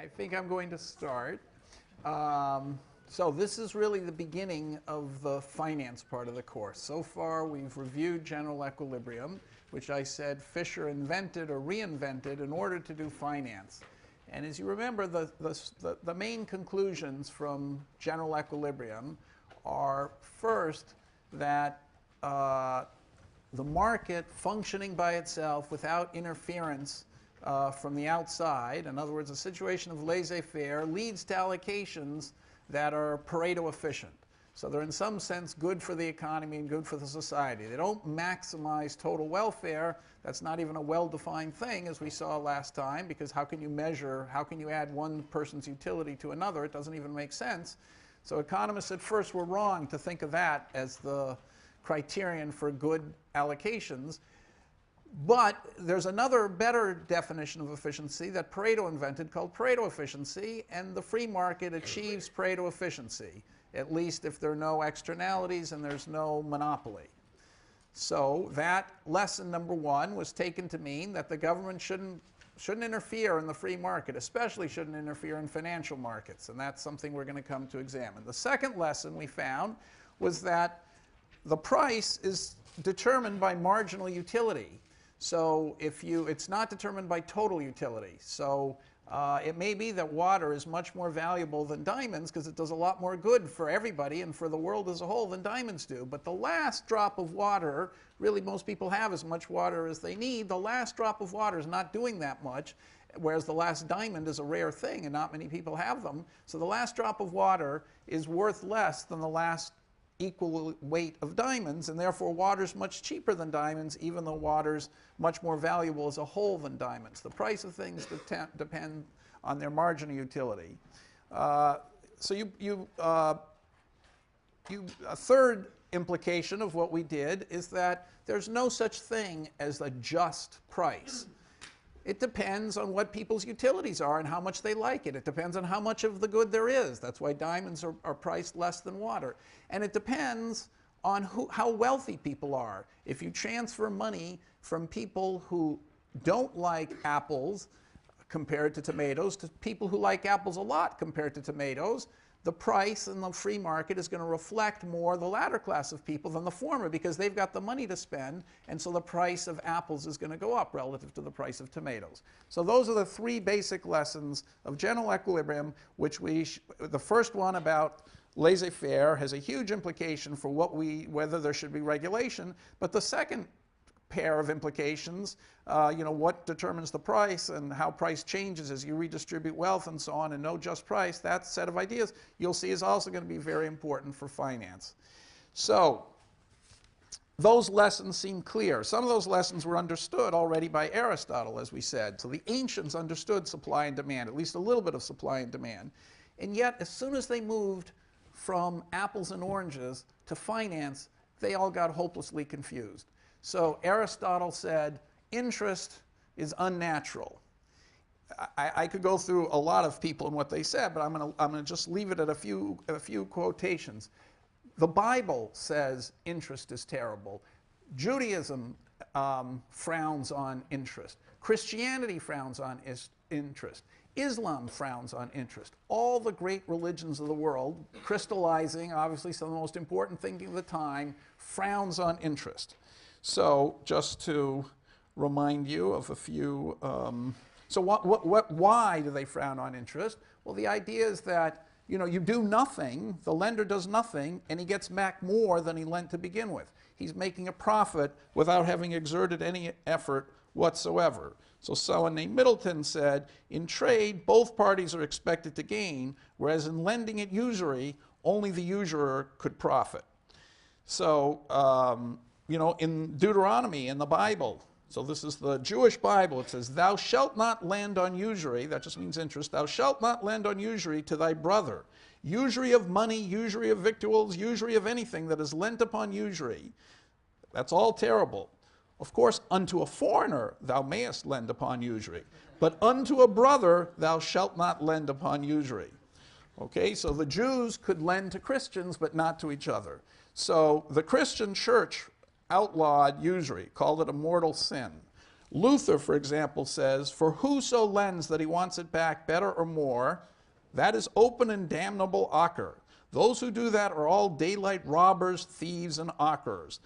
I think I'm going to start. So this is really the beginning of the finance part of the course. So far we've reviewed general equilibrium, which I said Fisher invented or reinvented in order to do finance. And as you remember, the main conclusions from general equilibrium are first that the market functioning by itself without interference from the outside, in other words, a situation of laissez-faire, leads to allocations that are Pareto efficient. So they're in some sense good for the economy and good for the society. They don't maximize total welfare. That's not even a well-defined thing, as we saw last time, because how can you measure, how can you add one person's utility to another? It doesn't even make sense. So economists at first were wrong to think of that as the criterion for good allocations. But there's another better definition of efficiency that Pareto invented called Pareto efficiency, and the free market achieves Pareto efficiency, at least if there are no externalities and there's no monopoly. So that lesson number one was taken to mean that the government shouldn't interfere in the free market, especially shouldn't interfere in financial markets, and that's something we're going to come to examine. The second lesson we found was that the price is determined by marginal utility. So it's not determined by total utility. So it may be that water is much more valuable than diamonds because it does a lot more good for everybody and for the world as a whole than diamonds do. But the last drop of water, really most people have as much water as they need, the last drop of water is not doing that much, whereas the last diamond is a rare thing and not many people have them. So the last drop of water is worth less than the last equal weight of diamonds, and therefore water's much cheaper than diamonds, even though water's much more valuable as a whole than diamonds. The price of things depend on their marginal utility. So a third implication of what we did is that there's no such thing as a just price. It depends on what people's utilities are and how much they like it. It depends on how much of the good there is. That's why diamonds are priced less than water. And it depends on how wealthy people are. If you transfer money from people who don't like apples compared to tomatoes to people who like apples a lot compared to tomatoes, the price in the free market is going to reflect more the latter class of people than the former because they've got the money to spend, and so the price of apples is going to go up relative to the price of tomatoes. So those are the three basic lessons of general equilibrium, which the first one about laissez-faire has a huge implication for whether there should be regulation, but the second pair of implications, what determines the price and how price changes as you redistribute wealth and so on, and no just price, that set of ideas you'll see is also going to be very important for finance. So those lessons seem clear. Some of those lessons were understood already by Aristotle, as we said. So the ancients understood supply and demand, at least a little bit of supply and demand. And yet, as soon as they moved from apples and oranges to finance, they all got hopelessly confused. So Aristotle said interest is unnatural. I could go through a lot of people and what they said, but I'm going to just leave it at a few quotations. The Bible says interest is terrible. Judaism frowns on interest. Christianity frowns on interest. Islam frowns on interest. All the great religions of the world, crystallizing, obviously some of the most important thinking of the time, frowns on interest. So just to remind you of a few, why do they frown on interest? Well, the idea is that you do nothing, the lender does nothing, and he gets back more than he lent to begin with. He's making a profit without having exerted any effort whatsoever. So someone named Middleton said, in trade, both parties are expected to gain, whereas in lending at usury, only the usurer could profit. So, in Deuteronomy, in the Bible, so this is the Jewish Bible, it says, thou shalt not lend on usury, that just means interest, thou shalt not lend on usury to thy brother. Usury of money, usury of victuals, usury of anything that is lent upon usury, that's all terrible. Of course, unto a foreigner thou mayest lend upon usury, but unto a brother thou shalt not lend upon usury. Okay, so the Jews could lend to Christians, but not to each other. So the Christian church outlawed usury, called it a mortal sin. Luther, for example, says, "For whoso lends that he wants it back better or more, that is open and damnable ochre. Those who do that are all daylight robbers, thieves, and ochrers.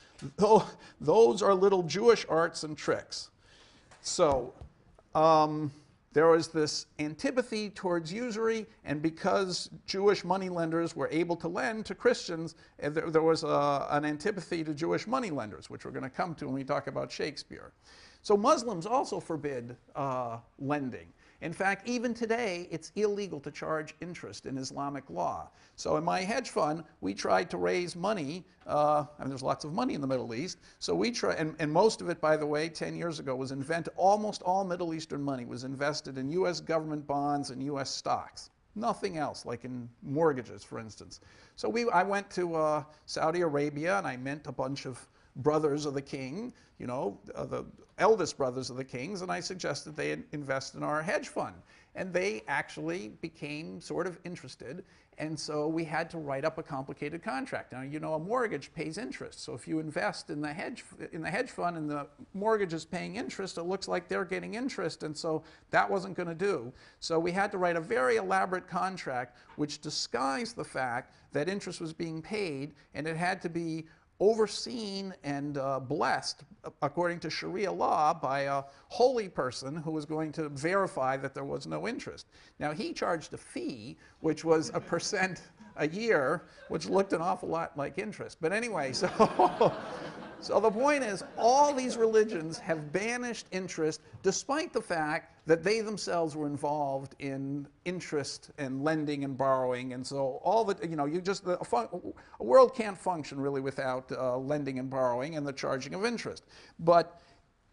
Those are little Jewish arts and tricks." So there was this antipathy towards usury, and because Jewish moneylenders were able to lend to Christians, there was an antipathy to Jewish moneylenders, which we're going to come to when we talk about Shakespeare. So Muslims also forbid lending. In fact, even today, it's illegal to charge interest in Islamic law. So in my hedge fund, we tried to raise money. There's lots of money in the Middle East. So we try, and most of it, by the way, 10 years ago was invented. Almost all Middle Eastern money was invested in U.S. government bonds and U.S. stocks. Nothing else, like in mortgages, for instance. So I went to Saudi Arabia, and I met a bunch of brothers of the king, you know, the eldest brothers of the kings, and I suggested they invest in our hedge fund. And they actually became sort of interested, and so we had to write up a complicated contract. Now, you know, a mortgage pays interest, so if you invest in the hedge fund and the mortgage is paying interest, it looks like they're getting interest, and so that wasn't going to do. So we had to write a very elaborate contract which disguised the fact that interest was being paid, and it had to be overseen and blessed, according to Sharia law, by a holy person who was going to verify that there was no interest. Now, he charged a fee, which was 1% a year, which looked an awful lot like interest. But anyway, so the point is, all these religions have banished interest, despite the fact that they themselves were involved in interest and lending and borrowing. And so all the, you know, a world can't function really without lending and borrowing and the charging of interest. But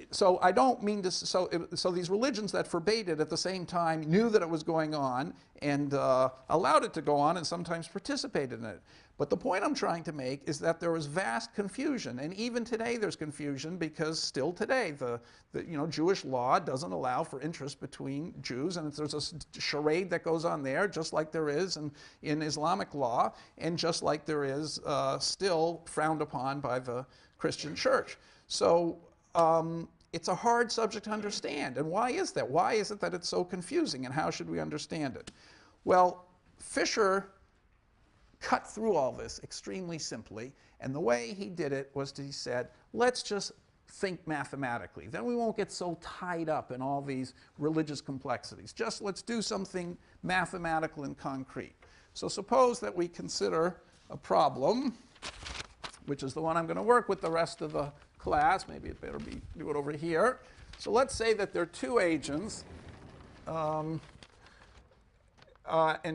so I don't mean to, so these religions that forbade it at the same time knew that it was going on and allowed it to go on and sometimes participated in it. But the point I'm trying to make is that there was vast confusion, and even today there's confusion, because still today the Jewish law doesn't allow for interest between Jews, and there's a charade that goes on there, just like there is in Islamic law, and just like there is still frowned upon by the Christian church. So it's a hard subject to understand. And why is that? Why is it that it's so confusing, and how should we understand it? Well, Fisher cut through all this extremely simply, and the way he did it was he said, let's just think mathematically. Then we won't get so tied up in all these religious complexities. Just let's do something mathematical and concrete. So suppose that we consider a problem, which is the one I'm going to work with the rest of the class. Maybe it better do it over here. So let's say that there are two agents and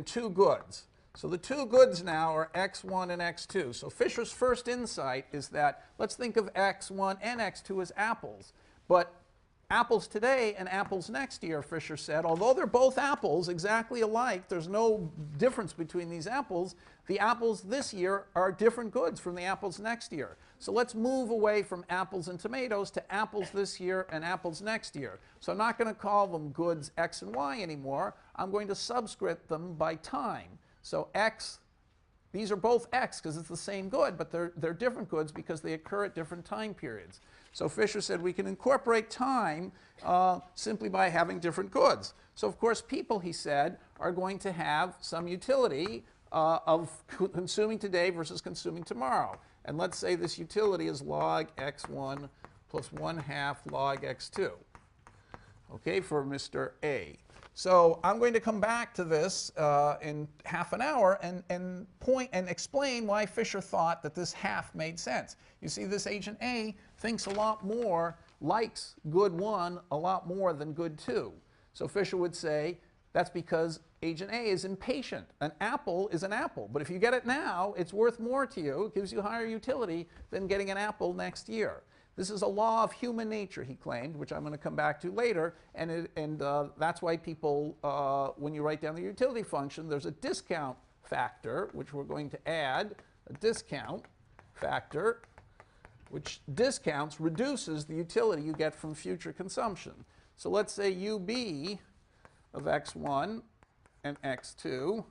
two goods. So the two goods now are x1 and x2. So Fisher's first insight is that let's think of x1 and x2 as apples. But apples today and apples next year, Fisher said, although they're both apples exactly alike, there's no difference between these apples, the apples this year are different goods from the apples next year. So let's move away from apples and tomatoes to apples this year and apples next year. So I'm not going to call them goods x and y anymore. I'm going to subscript them by time. So x, these are both x because it's the same good, but they're different goods because they occur at different time periods. So Fisher said we can incorporate time simply by having different goods. So of course people, he said, are going to have some utility of consuming today versus consuming tomorrow. And let's say this utility is log x1 plus 1/2 log x2, okay, for Mr. A. So I'm going to come back to this in half an hour and point and explain why Fisher thought that this half made sense. You see, this agent A thinks a lot more, likes good 1 a lot more than good 2. So Fisher would say that's because agent A is impatient. An apple is an apple, but if you get it now, it's worth more to you. It gives you higher utility than getting an apple next year. This is a law of human nature, he claimed, which I'm going to come back to later, and that's why people, when you write down the utility function, there's a discount factor, which we're going to add, a discount factor, which discounts, reduces the utility you get from future consumption. So let's say UB of x1 and x2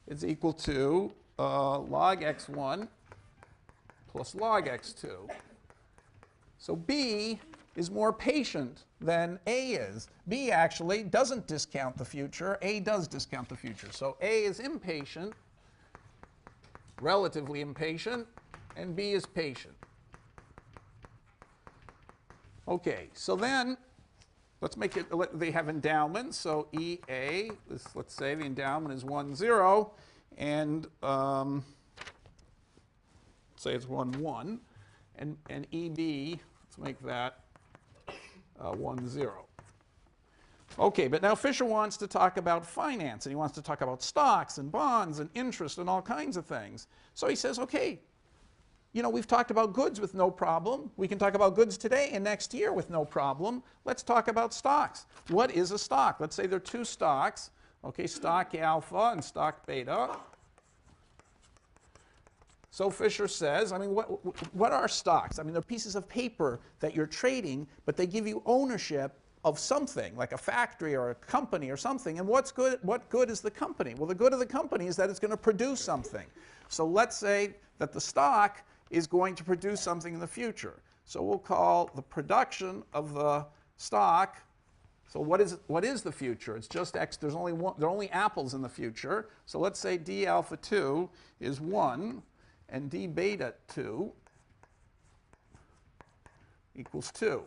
is equal to log x1 plus log x2. So B is more patient than A is. B actually doesn't discount the future. A does discount the future. So A is impatient, relatively impatient, and B is patient. Okay, so then let's make it, they have endowments. So EA, let's say the endowment is 1, 0, and say it's 1, 1, and EB, let's make that 1, 0. Okay, but now Fisher wants to talk about finance, and he wants to talk about stocks and bonds and interest and all kinds of things. So he says, okay, you know, we've talked about goods with no problem. We can talk about goods today and next year with no problem. Let's talk about stocks. What is a stock? Let's say there are two stocks, okay, stock alpha and stock beta. So Fisher says, I mean, what are stocks? I mean, they're pieces of paper that you're trading, but they give you ownership of something, like a factory or a company or something. And what good is the company? Well, the good of the company is that it's going to produce something. So let's say that the stock is going to produce something in the future. So we'll call the production of the stock. So what is the future? It's just X. There are only apples in the future. So let's say D alpha 2 is 1 and D beta 2 equals 2.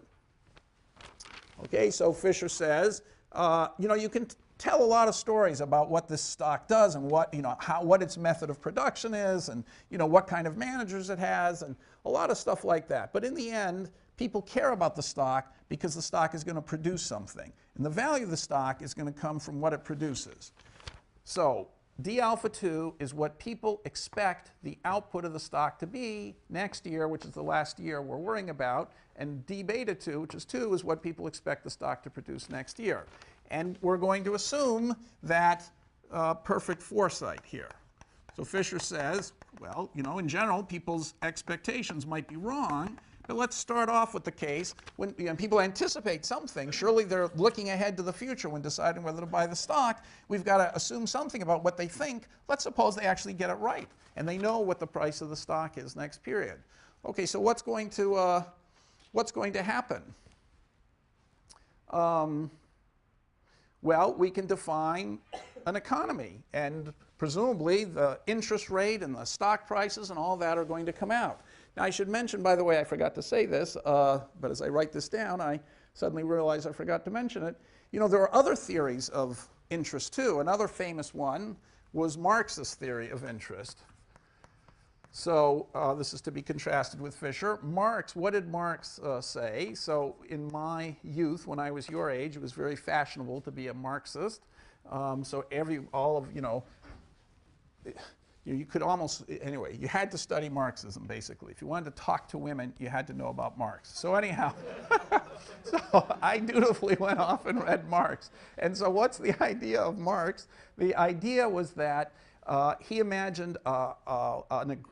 Okay, so Fisher says, you know, you can tell a lot of stories about what this stock does and what, you know, what its method of production is, and, you know, what kind of managers it has, and a lot of stuff like that. But in the end, people care about the stock because the stock is going to produce something. And the value of the stock is going to come from what it produces. So D alpha 2 is what people expect the output of the stock to be next year, which is the last year we're worrying about. And D beta 2, which is 2, is what people expect the stock to produce next year. And we're going to assume that perfect foresight here. So Fisher says, well, you know, in general, people's expectations might be wrong. But let's start off with the case when, you know, people anticipate something. Surely they're looking ahead to the future when deciding whether to buy the stock. We've got to assume something about what they think. Let's suppose they actually get it right, and they know what the price of the stock is next period. Okay, so what's going to happen? Well, we can define an economy, and presumably the interest rate and the stock prices and all that are going to come out. Now, I should mention, by the way, I forgot to say this, but as I write this down, I suddenly realize I forgot to mention it. You know, there are other theories of interest, too. Another famous one was Marx's theory of interest. So this is to be contrasted with Fisher. Marx, what did Marx say? So in my youth, when I was your age, it was very fashionable to be a Marxist. So you could almost, anyway, you had to study Marxism, basically. If you wanted to talk to women, you had to know about Marx. So anyhow, so I dutifully went off and read Marx. And so what's the idea of Marx? The idea was that he imagined an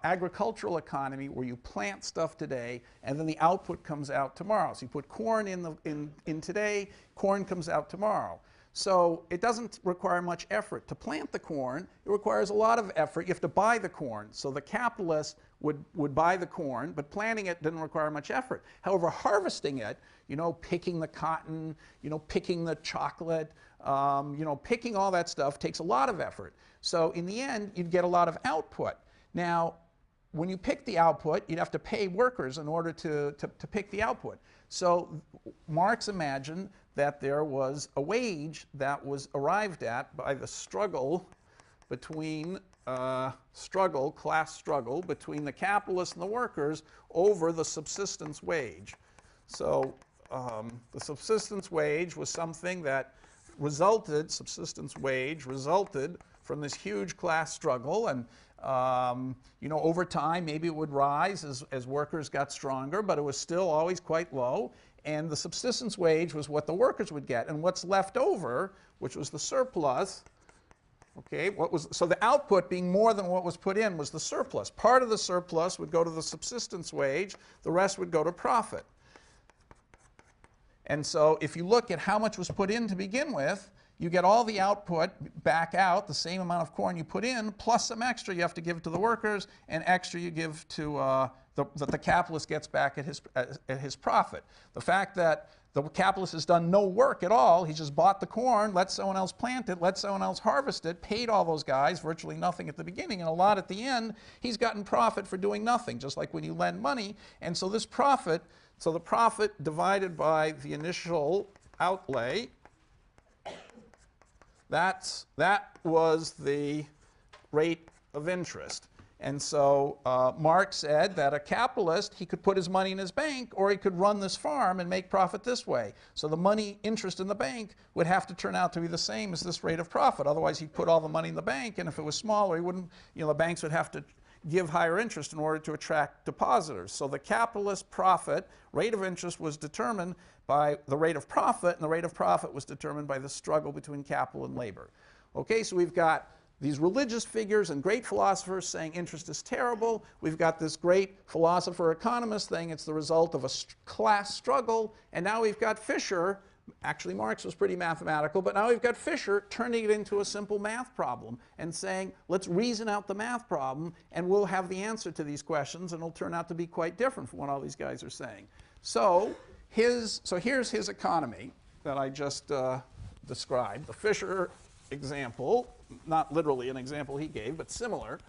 agricultural economy where you plant stuff today and then the output comes out tomorrow. So you put corn in today, corn comes out tomorrow. So it doesn't require much effort to plant the corn. It requires a lot of effort. You have to buy the corn. So the capitalist would buy the corn, but planting it didn't require much effort. However, harvesting it, you know, picking the cotton, you know, picking the chocolate, you know, picking all that stuff takes a lot of effort. So in the end, you'd get a lot of output. Now, when you pick the output, you'd have to pay workers in order to pick the output. So Marx imagined that there was a wage that was arrived at by the struggle between, class struggle between the capitalists and the workers over the subsistence wage. So the subsistence wage was something that subsistence wage resulted from this huge class struggle, and you know, over time maybe it would rise as workers got stronger, but it was still always quite low. And the subsistence wage was what the workers would get, and what's left over, which was the surplus. Okay, so the output being more than what was put in was the surplus. Part of the surplus would go to the subsistence wage, the rest would go to profit. And so if you look at how much was put in to begin with, you get all the output back out, the same amount of corn you put in, plus some extra you have to give to the workers, and extra you give to that the capitalist gets back at his profit. The fact that the capitalist has done no work at all, he just bought the corn, let someone else plant it, let someone else harvest it, paid all those guys virtually nothing at the beginning and a lot at the end, he's gotten profit for doing nothing, just like when you lend money. And so this profit, so the profit divided by the initial outlay, that was the rate of interest. And so Marx said that a capitalist, he could put his money in his bank or he could run this farm and make profit this way. So the money interest in the bank would have to turn out to be the same as this rate of profit. Otherwise he'd put all the money in the bank, and if it was smaller, he wouldn't, the banks would have to give higher interest in order to attract depositors. So the capitalist profit rate of interest was determined by the rate of profit, and the rate of profit was determined by the struggle between capital and labor. Okay, so we've got these religious figures and great philosophers saying interest is terrible. We've got this great philosopher economist saying it's the result of a class struggle. And now we've got Fisher, actually Marx was pretty mathematical, but now we've got Fisher turning it into a simple math problem and saying, let's reason out the math problem and we'll have the answer to these questions, and it'll turn out to be quite different from what all these guys are saying. So here's his economy that I just described, the Fisher example. Not literally an example he gave, but similar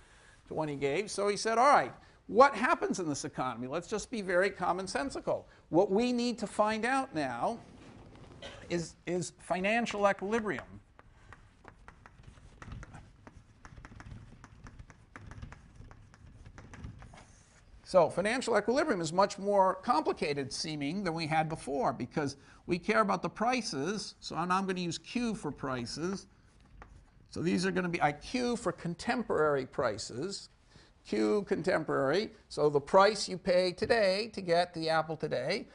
to one he gave. So he said, all right, what happens in this economy? Let's just be very commonsensical. What we need to find out now is financial equilibrium. So financial equilibrium is much more complicated seeming than we had before, because we care about the prices. So now I'm going to use Q for prices. So these are going to be IQ for contemporary prices. Q contemporary, so the price you pay today to get the apple today.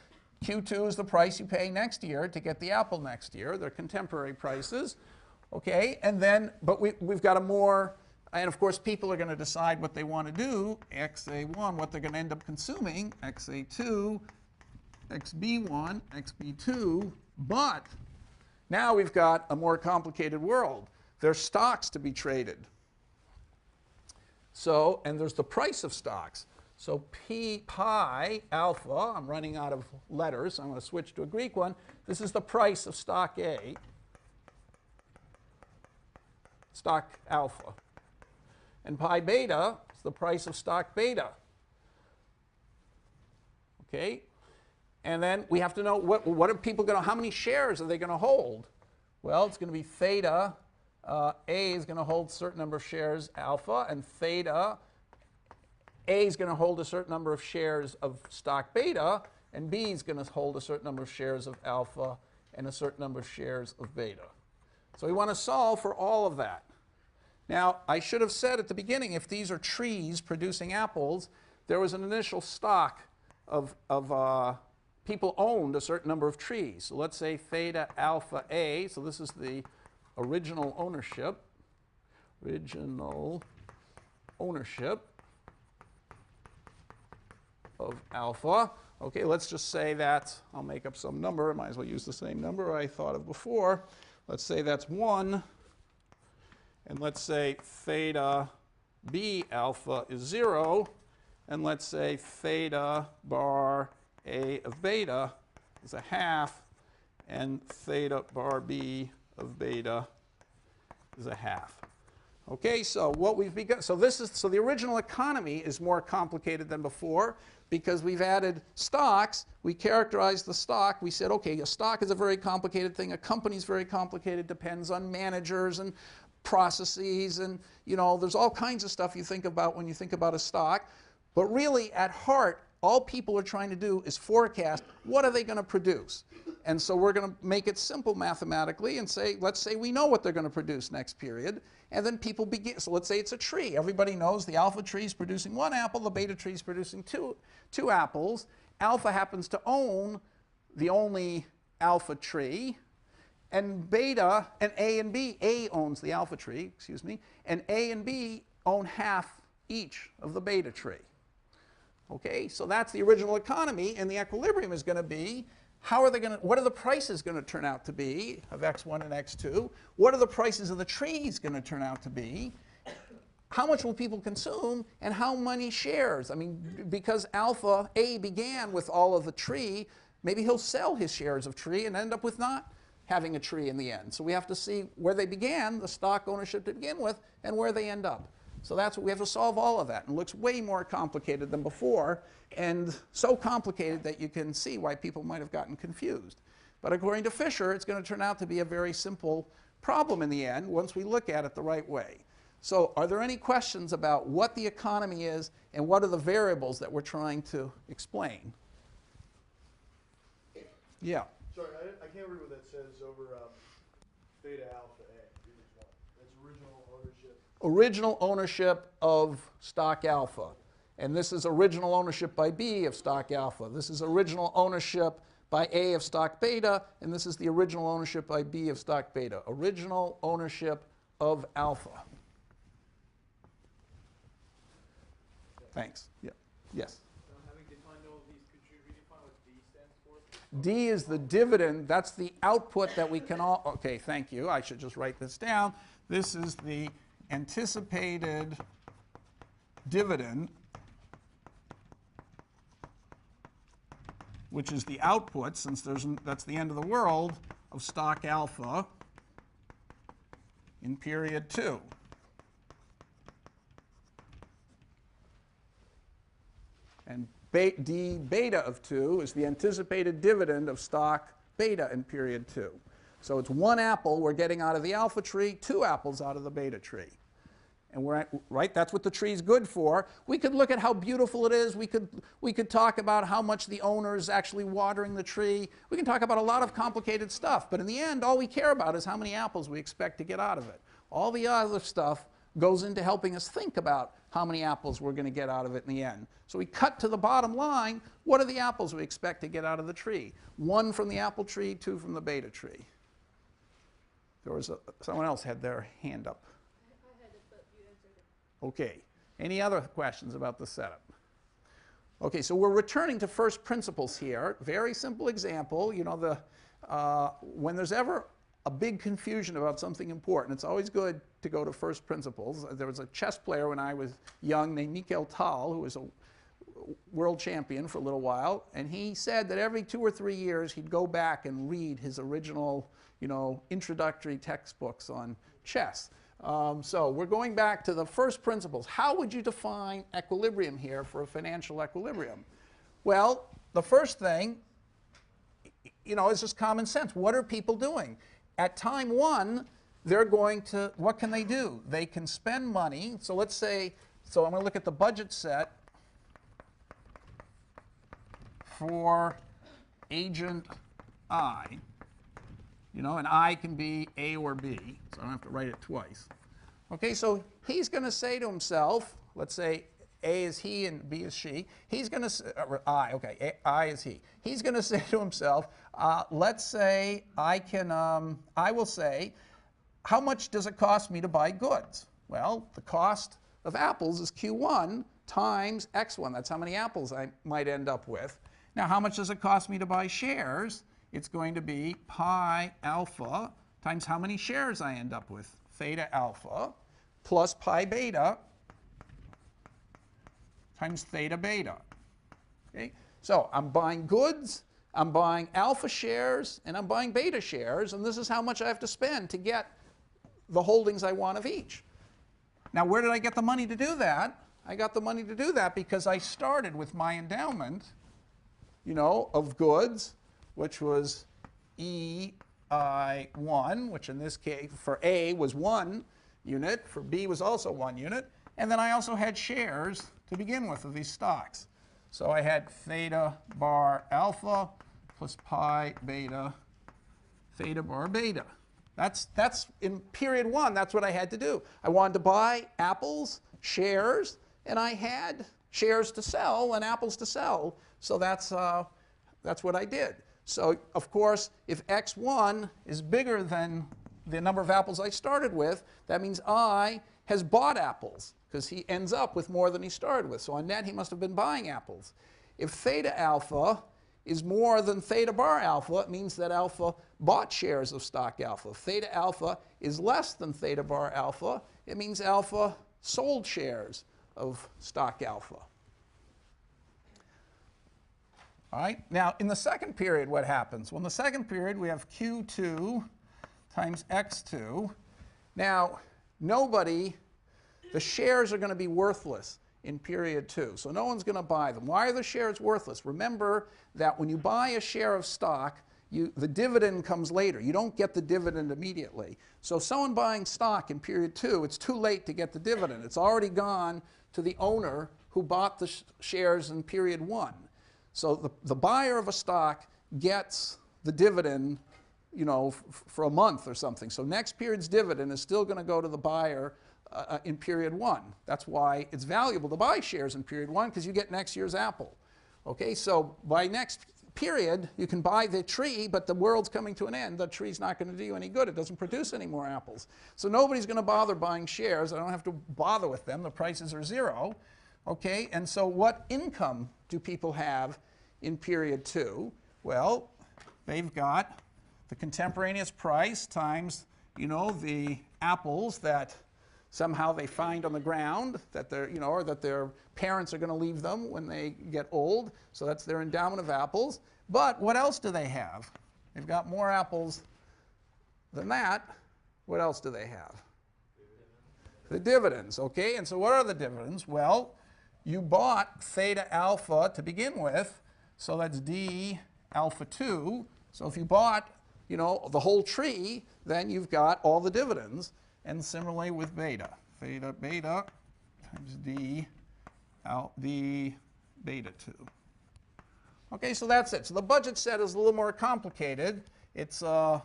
Q2 is the price you pay next year to get the apple next year. They're contemporary prices. Okay, and then, but we've got a more, and of course people are going to decide what they want to do. XA1, what they're going to end up consuming. XA2, XB1, XB2. But now we've got a more complicated world. There's stocks to be traded. So, and there's the price of stocks. So pi alpha, I'm running out of letters, so I'm going to switch to a Greek one. This is the price of stock A, stock alpha. And pi beta is the price of stock beta. Okay? And then we have to know what are people going to, how many shares are they going to hold? Well, it's going to be theta. A is going to hold a certain number of shares alpha, and theta, A is going to hold a certain number of shares of stock beta, and B is going to hold a certain number of shares of alpha and a certain number of shares of beta. So we want to solve for all of that. Now, I should have said at the beginning, if these are trees producing apples, there was an initial stock of people owned a certain number of trees. So let's say theta alpha A, so this is the original ownership of alpha. Okay, let's just say that, I'll make up some number, I might as well use the same number I thought of before. Let's say that's 1, and let's say theta B alpha is 0, and let's say theta bar A of beta is a half, and theta bar B of beta is a half. Okay, so what we've begun, so the original economy is more complicated than before because we've added stocks. We characterized the stock. We said, okay, a stock is a very complicated thing. A company is very complicated, depends on managers and processes, and there's all kinds of stuff you think about when you think about a stock. But really, at heart, all people are trying to do is forecast what are they going to produce. And so we're going to make it simple mathematically and say, let's say we know what they're going to produce next period. And then people begin, so let's say it's a tree. Everybody knows the alpha tree is producing 1 apple, the beta tree is producing two apples. Alpha happens to own the only alpha tree. And beta, and A and B, A owns the alpha tree, excuse me, and A and B own half each of the beta tree. Okay, so that's the original economy, and the equilibrium is going to be, what are the prices going to turn out to be of x1 and x2? What are the prices of the trees going to turn out to be? how much will people consume and how many shares? I mean, because alpha A began with all of the tree, maybe he'll sell his shares of tree and end up with not having a tree in the end. So we have to see where they began, the stock ownership to begin with, and where they end up. So that's what we have to solve all of that. And it looks way more complicated than before, and so complicated that you can see why people might have gotten confused. But according to Fisher, it's going to turn out to be a very simple problem in the end once we look at it the right way. So are there any questions about what the economy is and what are the variables that we're trying to explain? Yeah. Sorry, I can't read what that says over beta alpha A. It's original ownership. Original ownership of stock alpha. And this is original ownership by B of stock alpha. This is original ownership by A of stock beta. And this is the original ownership by B of stock beta. Original ownership of alpha. Thanks. Yeah. Yes. Having defined all of these, could you redefine what D stands for? D is the dividend. That's the output that we can all, okay, thank you. I should just write this down. This is the anticipated dividend, which is the output, since that's the end of the world, of stock alpha in period 2. And D beta of 2 is the anticipated dividend of stock beta in period 2. So it's 1 apple we're getting out of the alpha tree, 2 apples out of the beta tree. And we're at, right, that's what the tree is good for. We could look at how beautiful it is. We could talk about how much the owner is actually watering the tree. We can talk about a lot of complicated stuff. But in the end, all we care about is how many apples we expect to get out of it. All the other stuff goes into helping us think about how many apples we're going to get out of it in the end. So we cut to the bottom line. What are the apples we expect to get out of the tree? 1 from the apple tree, 2 from the beta tree. There was someone else had their hand up. I had it, but you answered it. Okay. Any other questions about the setup? Okay, so we're returning to first principles here. Very simple example. You know, when there's ever a big confusion about something important, it's always good to go to first principles. There was a chess player when I was young named Mikhail Tal, who was a world champion for a little while, and he said that every 2 or 3 years he'd go back and read his original, you know, introductory textbooks on chess. So we're going back to the first principles. How would you define equilibrium here for a financial equilibrium? Well, the first thing, you know, is just common sense. What are people doing? At time 1, they're going to, what can they do? They can spend money. So let's say, so I'm going to look at the budget set for agent I. You know, and I can be A or B, so I don't have to write it twice. Okay, so he's going to say to himself, let's say A is he and B is she. He's going to, I is he. He's going to say to himself, let's say I will say, how much does it cost me to buy goods? Well, the cost of apples is Q1 times X1. That's how many apples I might end up with. Now, how much does it cost me to buy shares? It's going to be pi alpha times how many shares I end up with, theta alpha, plus pi beta times theta beta. Okay? So I'm buying goods, I'm buying alpha shares, and I'm buying beta shares, and this is how much I have to spend to get the holdings I want of each. Now, where did I get the money to do that? I got the money to do that because I started with my endowment, you know, of goods, which was EI1, which in this case for A was 1 unit, for B was also 1 unit, and then I also had shares to begin with of these stocks. So I had theta bar alpha plus pi beta theta bar beta. That's in period 1, that's what I had to do. I wanted to buy apples, shares, and I had shares to sell and apples to sell. So that's what I did. So, of course, if X1 is bigger than the number of apples I started with, that means I has bought apples, because he ends up with more than he started with. So on net, he must have been buying apples. If theta alpha is more than theta bar alpha, it means that alpha bought shares of stock alpha. If theta alpha is less than theta bar alpha, it means alpha sold shares of stock alpha. All right, now in the second period, what happens? Well, in the second period, we have Q2 times X2. Now, the shares are going to be worthless in period 2, so no one's going to buy them. Why are the shares worthless? Remember that when you buy a share of stock, the dividend comes later. You don't get the dividend immediately. So someone buying stock in period 2, it's too late to get the dividend. It's already gone to the owner who bought the shares in period 1. So the buyer of a stock gets the dividend, for a month or something. So next period's dividend is still going to go to the buyer in period 1. That's why it's valuable to buy shares in period 1, because you get next year's apple. Okay, so by next period, you can buy the tree, but the world's coming to an end. The tree's not going to do you any good. It doesn't produce any more apples. So nobody's going to bother buying shares. I don't have to bother with them. The prices are 0. Okay, and so what income do people have in period 2? Well, they've got the contemporaneous price times, the apples that somehow they find on the ground that they're, or that their parents are going to leave them when they get old. So that's their endowment of apples. But what else do they have? They've got more apples than that. What else do they have? The dividends, okay? And so what are the dividends? Well, you bought theta alpha to begin with, so that's d alpha 2. So if you bought, the whole tree, then you've got all the dividends. And similarly with beta, theta beta times d beta 2. Okay, so that's it. So the budget set is a little more complicated. It's so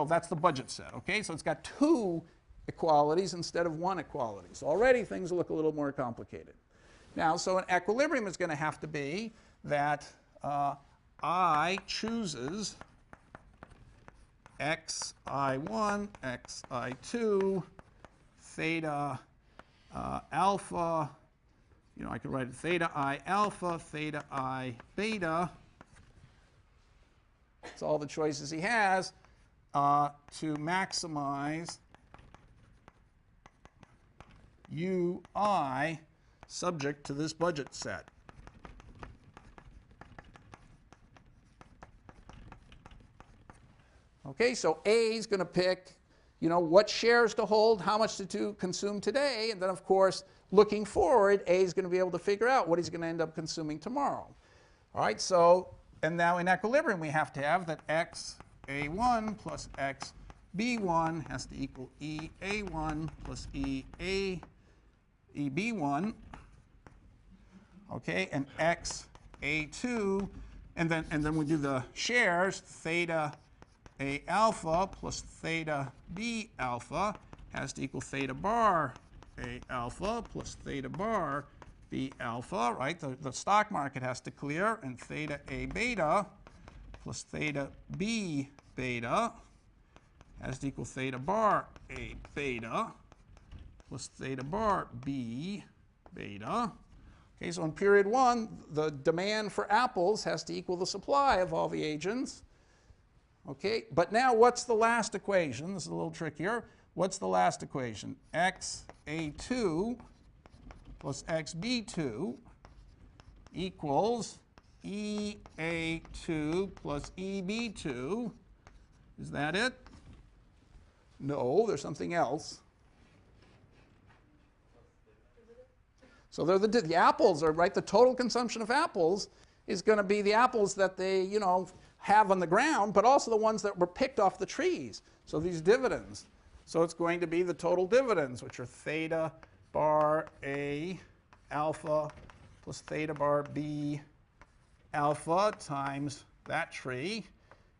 that's the budget set. Okay, so it's got 2 equalities instead of 1 equality. So already things look a little more complicated. Now, so an equilibrium is going to have to be that I chooses xi1, xi2, theta alpha, I could write it theta I alpha, theta I beta. It's all the choices he has to maximize ui subject to this budget set. Okay, so A is going to pick, what shares to hold, how much to consume today, and then, of course, looking forward, A is going to be able to figure out what he's going to end up consuming tomorrow. All right, so, and now in equilibrium, we have to have that XA1 plus XB1 has to equal EA1 plus EB1, okay, and XA2, and then we do the shares, theta A alpha plus theta B alpha has to equal theta bar A alpha plus theta bar B alpha, right? The stock market has to clear, and theta A beta plus theta B beta has to equal theta bar A beta plus theta bar B beta. Okay, so in period 1, the demand for apples has to equal the supply of all the agents. Okay, but now what's the last equation? This is a little trickier. What's the last equation? XA2 plus XB2 equals EA2 plus EB2. Is that it? No, there's something else. So they're the apples are, right, the total consumption of apples is going to be the apples that they, have on the ground, but also the ones that were picked off the trees. So these dividends. So it's going to be the total dividends, which are theta bar A alpha plus theta bar B alpha times that tree,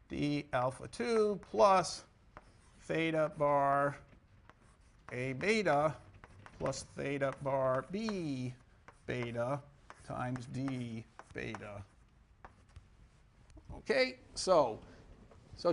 D alpha 2 plus theta bar A beta plus theta bar B beta times D beta. Okay, so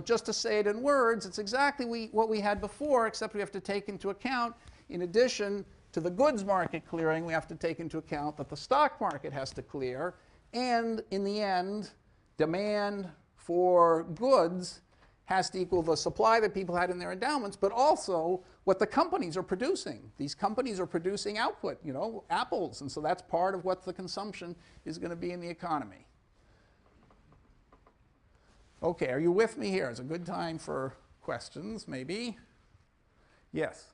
just to say it in words, it's exactly what we had before, except we have to take into account, in addition to the goods market clearing, we have to take into account that the stock market has to clear, and in the end, demand for goods has to equal the supply that people had in their endowments, but also what the companies are producing. These companies are producing output, you know, apples, and so that's part of what the consumption is going to be in the economy. Okay, are you with me here? It's a good time for questions, maybe. Yes?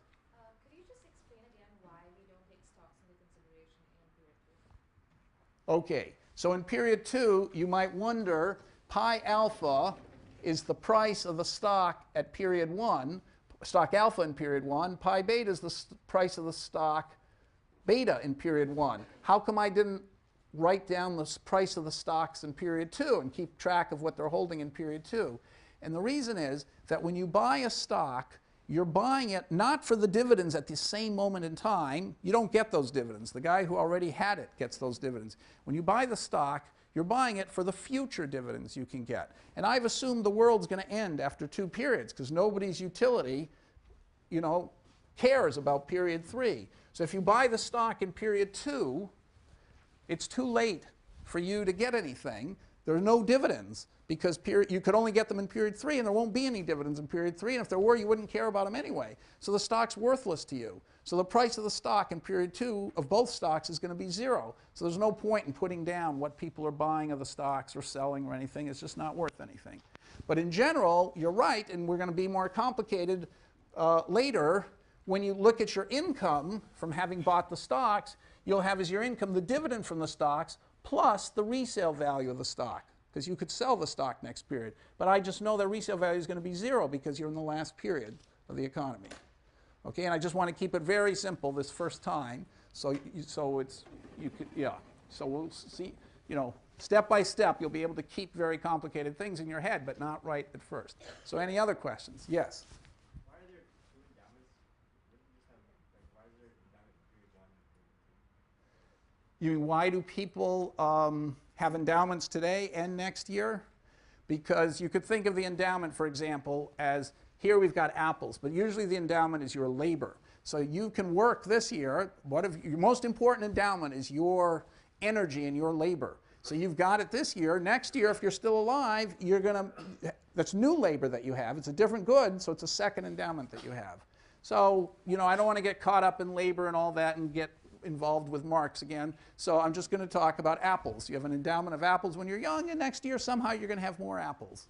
Could you just explain again why we don't take stocks into consideration in period 2? Okay, so in period 2, you might wonder, pi alpha is the price of the stock at period 1, stock alpha in period 1, pi beta is the price of the stock beta in period 1. How come I didn't write down the price of the stocks in period 2 and keep track of what they're holding in period 2? And the reason is that when you buy a stock, you're buying it not for the dividends at the same moment in time. You don't get those dividends. The guy who already had it gets those dividends. When you buy the stock, you're buying it for the future dividends you can get. And I've assumed the world's going to end after 2 periods because nobody's utility, you know, cares about period 3. So if you buy the stock in period 2, it's too late for you to get anything. There are no dividends because you could only get them in period 3, and there won't be any dividends in period 3, and if there were, you wouldn't care about them anyway. So the stock's worthless to you. So the price of the stock in period 2 of both stocks is going to be 0. So there's no point in putting down what people are buying of the stocks or selling or anything. It's just not worth anything. But in general, you're right, and we're going to be more complicated later. When you look at your income from having bought the stocks, you'll have as your income the dividend from the stocks plus the resale value of the stock, because you could sell the stock next period. But I just know that resale value is going to be 0 because you're in the last period of the economy. Okay, and I just want to keep it very simple this first time. So we'll see, you know, step by step you'll be able to keep very complicated things in your head, but not right at first. So any other questions? Yes? Why are there 2 endowments? Why is there endowment in period 1 and period 2? You mean why do people have endowments today and next year? Because you could think of the endowment, for example, as here we've got apples, but usually the endowment is your labor. So you can work this year. Your most important endowment is your energy and your labor. So you've got it this year. Next year, if you're still alive, that's new labor that you have. It's a different good, so it's a second endowment that you have. So, you know, I don't want to get caught up in labor and all that and get involved with Marx again. So I'm just going to talk about apples. You have an endowment of apples when you're young, and next year somehow you're going to have more apples.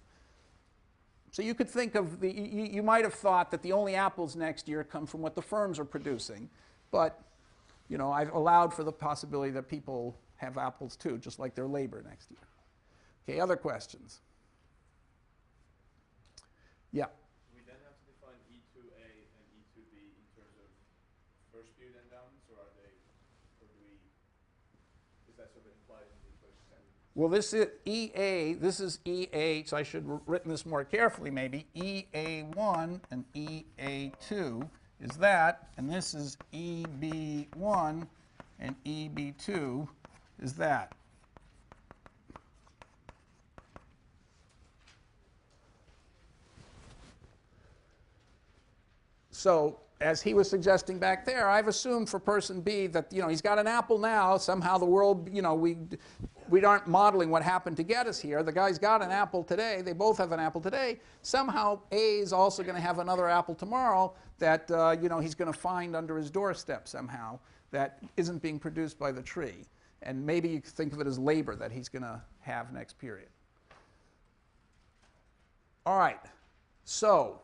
So you could think of you might have thought that the only apples next year come from what the firms are producing, but you know, I've allowed for the possibility that people have apples too, just like their labor next year. Okay, other questions? Yeah. Do we then have to define E2A and E2B in terms of first period endowments, or is that sort of implied in the equation? Well, this is EA, this is EA, so I should have written this more carefully maybe. EA1 and EA2 is that, and this is EB1 and EB2 is that. So as he was suggesting back there, I've assumed for person B that, you know, he's got an apple now. Somehow the world, you know, we aren't modeling what happened to get us here. The guy's got an apple today. They both have an apple today. Somehow A is also going to have another apple tomorrow that, you know, he's going to find under his doorstep somehow that isn't being produced by the tree. And maybe you could think of it as labor that he's going to have next period. All right. So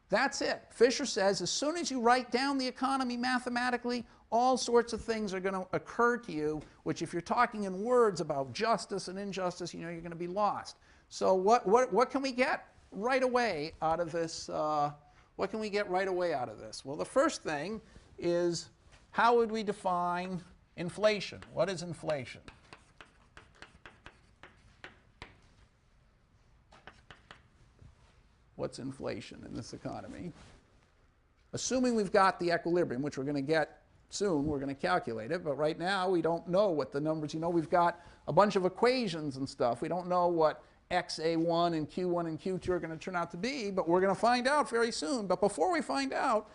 that's it. Fisher says as soon as you write down the economy mathematically, all sorts of things are going to occur to you, which if you're talking in words about justice and injustice, you know, you're going to be lost. So what can we get right away out of this? What can we get right away out of this? Well, the first thing is, how would we define inflation? What is inflation? What's inflation in this economy? Assuming we've got the equilibrium, which we're going to get soon, we're going to calculate it, but right now we don't know what the numbers, you know, we've got a bunch of equations and stuff. We don't know what XA1 and Q1 and Q2 are going to turn out to be, but we're going to find out very soon. But before we find out,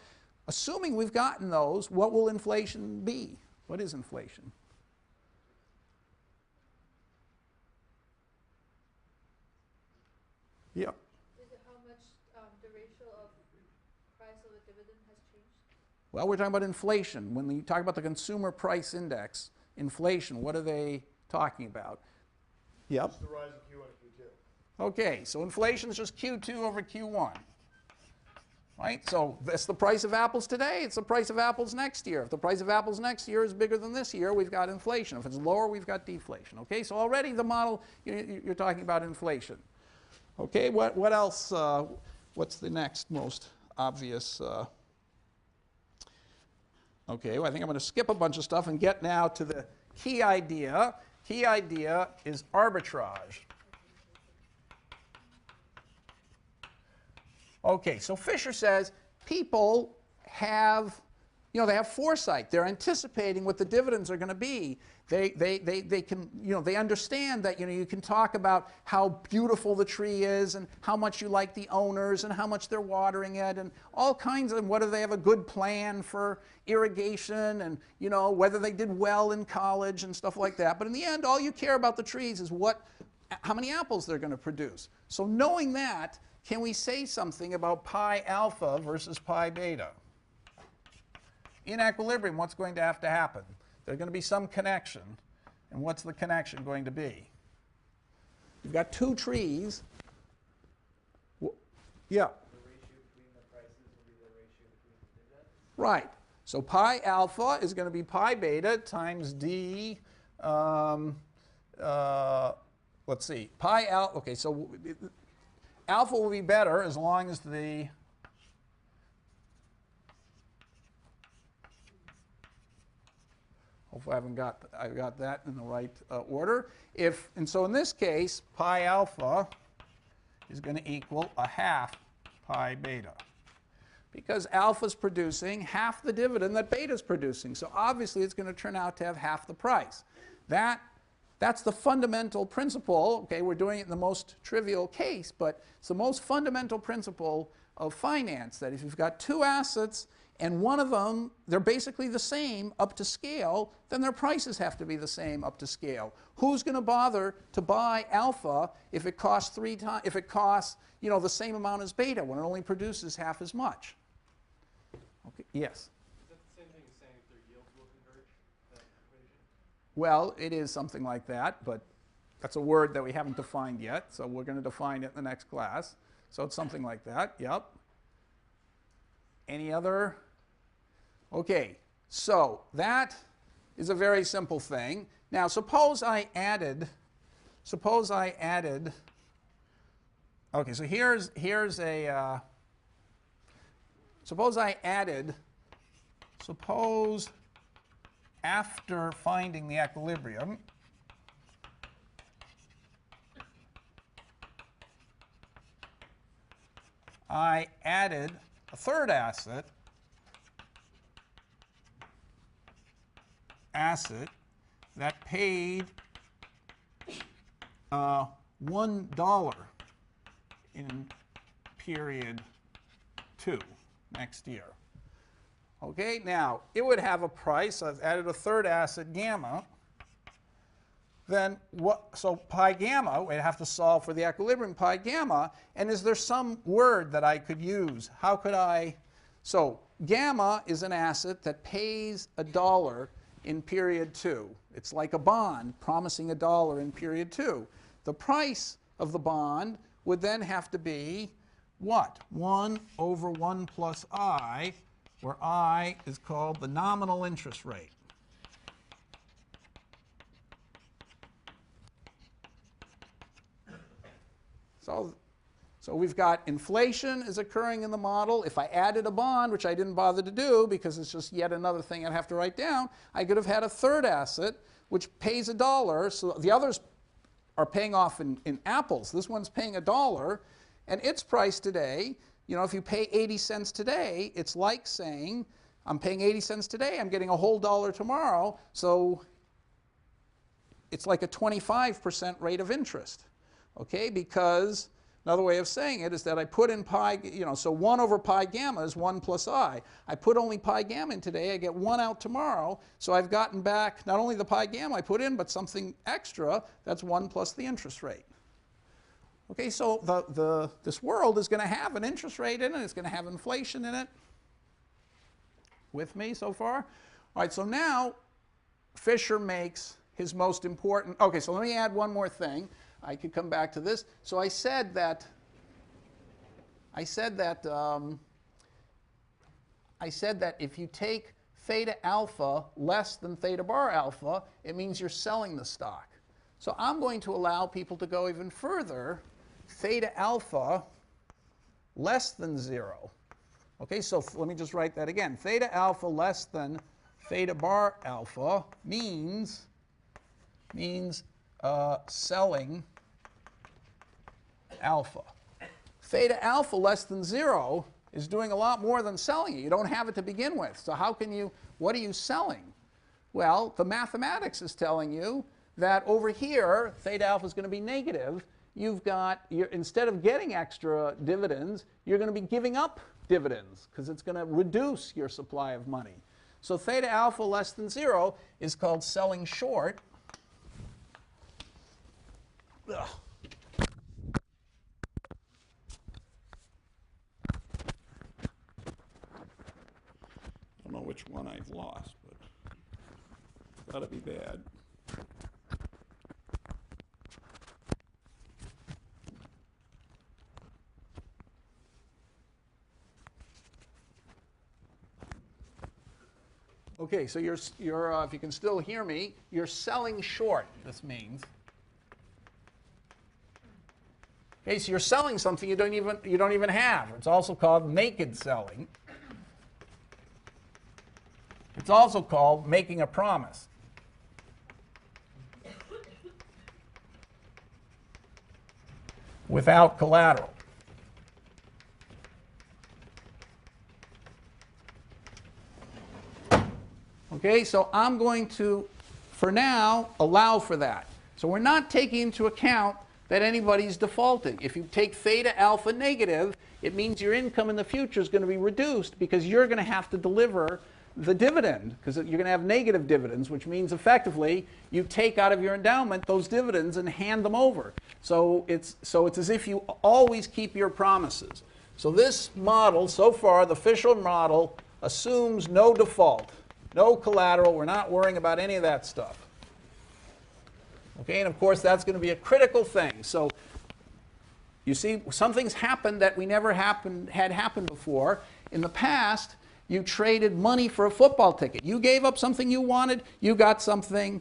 assuming we've gotten those, what will inflation be? What is inflation? Yeah. Is it how much dividend has changed? Well, we're talking about inflation. When you talk about the consumer price index, inflation, what are they talking about? Yep. It's the rise in Q1 and Q2. Okay, so inflation is just Q2 over Q1. Right? So that's the price of apples today. It's the price of apples next year. If the price of apples next year is bigger than this year, we've got inflation. If it's lower, we've got deflation. Okay, so already the model, you're talking about inflation. Okay, what else? What's the next most obvious? Okay, well, I think I'm going to skip a bunch of stuff and get now to the key idea. Key idea is arbitrage. Okay, so Fisher says people have, they have foresight. They're anticipating what the dividends are going to be. They can, they understand that, you can talk about how beautiful the tree is and how much you like the owners and how much they're watering it and all kinds of, whether they have a good plan for irrigation and, whether they did well in college and stuff like that. But in the end, all you care about the trees is how many apples they're going to produce. So knowing that, can we say something about pi alpha versus pi beta? In equilibrium, what's going to have to happen? There's going to be some connection. And what's the connection going to be? You've got two trees. Yeah. The ratio between the prices will be the ratio between the dividends. Right. So pi alpha is going to be pi beta times d. Let's see. Pi alpha. Okay, so alpha will be better as long as the hopefully I got that in the right order. And so in this case, pi alpha is going to equal a half pi beta, because alpha is producing half the dividend that beta is producing. So obviously it's going to turn out to have half the price. That's the fundamental principle. Okay, we're doing it in the most trivial case, but it's the most fundamental principle of finance, that if you've got two assets and one of them, they're basically the same up to scale, then their prices have to be the same up to scale. Who's going to bother to buy alpha if it costs the same amount as beta when it only produces half as much? Okay, yes? Is that the same thing as saying if their yields will converge, that equation? Well, it is something like that, but that's a word that we haven't defined yet, so we're going to define it in the next class. So it's something like that, yep. Any other? Okay, so that is a very simple thing. Now suppose I added, okay, so here's a, suppose after finding the equilibrium, I added a third asset that paid $1 in period 2 next year. Okay, now it would have a price. I've added a third asset, gamma. Then what? So pi gamma, we'd have to solve for the equilibrium pi gamma. And is there some word that I could use? How could I? So gamma is an asset that pays $1 in period 2. It's like a bond promising $1 in period 2. The price of the bond would then have to be what? 1 over 1 plus I, where I is called the nominal interest rate. So we've got inflation is occurring in the model. If I added a bond, which I didn't bother to do because it's just yet another thing I'd have to write down, I could have had a third asset which pays $1. So the others are paying off in apples. This one's paying $1, and its price today, if you pay 80 cents today, it's like saying I'm paying 80 cents today, I'm getting a whole $1 tomorrow, so it's like a 25% rate of interest. Okay, because another way of saying it is that I put in pi, so 1 over pi gamma is 1 plus I. I put only pi gamma in today, I get 1 out tomorrow, so I've gotten back not only the pi gamma I put in, but something extra, that's 1 plus the interest rate. Okay, so this world is going to have an interest rate in it, it's going to have inflation in it. With me so far? All right, so now Fisher makes his most important, okay, so let me add one more thing. I could come back to this. So I said that if you take theta alpha less than theta bar alpha, it means you're selling the stock. So I'm going to allow people to go even further. Theta alpha less than 0. Okay, so let me just write that again. Theta alpha less than theta bar alpha means selling alpha. Theta alpha less than 0 is doing a lot more than selling it. You don't have it to begin with. So how can you, what are you selling? Well, the mathematics is telling you that over here, theta alpha is going to be negative. You've got, instead of getting extra dividends, you're going to be giving up dividends because it's going to reduce your supply of money. So theta alpha less than 0 is called selling short. Ugh. I don't know which one I've lost, but it's got to be bad. Okay, so you're if you can still hear me, you're selling short, this means. Okay, so you're selling something you don't even have. It's also called naked selling. It's also called making a promise. Without collateral. Okay, so I'm going to, for now, allow for that. So we're not taking into account that anybody's defaulting. If you take theta alpha negative, it means your income in the future is going to be reduced because you're going to have to deliver the dividend, because you're going to have negative dividends, which means effectively you take out of your endowment those dividends and hand them over. So it's as if you always keep your promises. So this model, so far, the Fisher model, assumes no default, no collateral. We're not worrying about any of that stuff. Okay, and of course that's going to be a critical thing. So you see, something's happened that we never had happened before. In the past, you traded money for a football ticket. You gave up something you wanted, you got something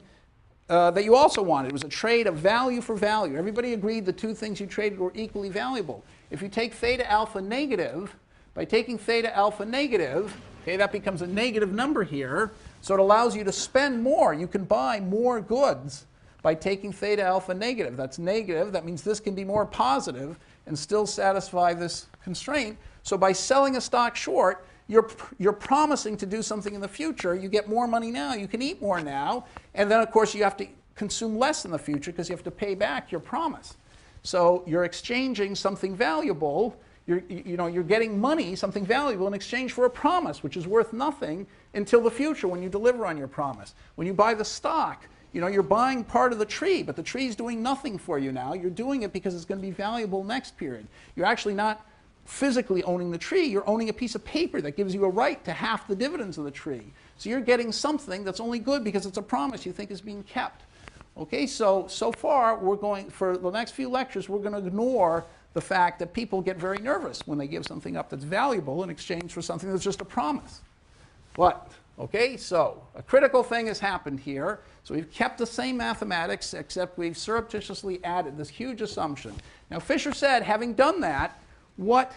that you also wanted. It was a trade of value for value. Everybody agreed the two things you traded were equally valuable. If you take theta alpha negative, by taking theta alpha negative, okay, that becomes a negative number here, so it allows you to spend more. You can buy more goods by taking theta alpha negative. That's negative. That means this can be more positive and still satisfy this constraint. So by selling a stock short, you're promising to do something in the future. You get more money now. You can eat more now. And then, of course, you have to consume less in the future because you have to pay back your promise. So you're exchanging something valuable. You're getting money, something valuable, in exchange for a promise, which is worth nothing until the future when you deliver on your promise. When you buy the stock, you're buying part of the tree, but the tree's doing nothing for you now. You're doing it because it's going to be valuable next period. You're actually not physically owning the tree. You're owning a piece of paper that gives you a right to half the dividends of the tree. So you're getting something that's only good because it's a promise you think is being kept. Okay, so far, for the next few lectures, we're going to ignore the fact that people get very nervous when they give something up that's valuable in exchange for something that's just a promise. But, okay, so a critical thing has happened here. So we've kept the same mathematics, except we've surreptitiously added this huge assumption. Now, Fisher said, having done that, what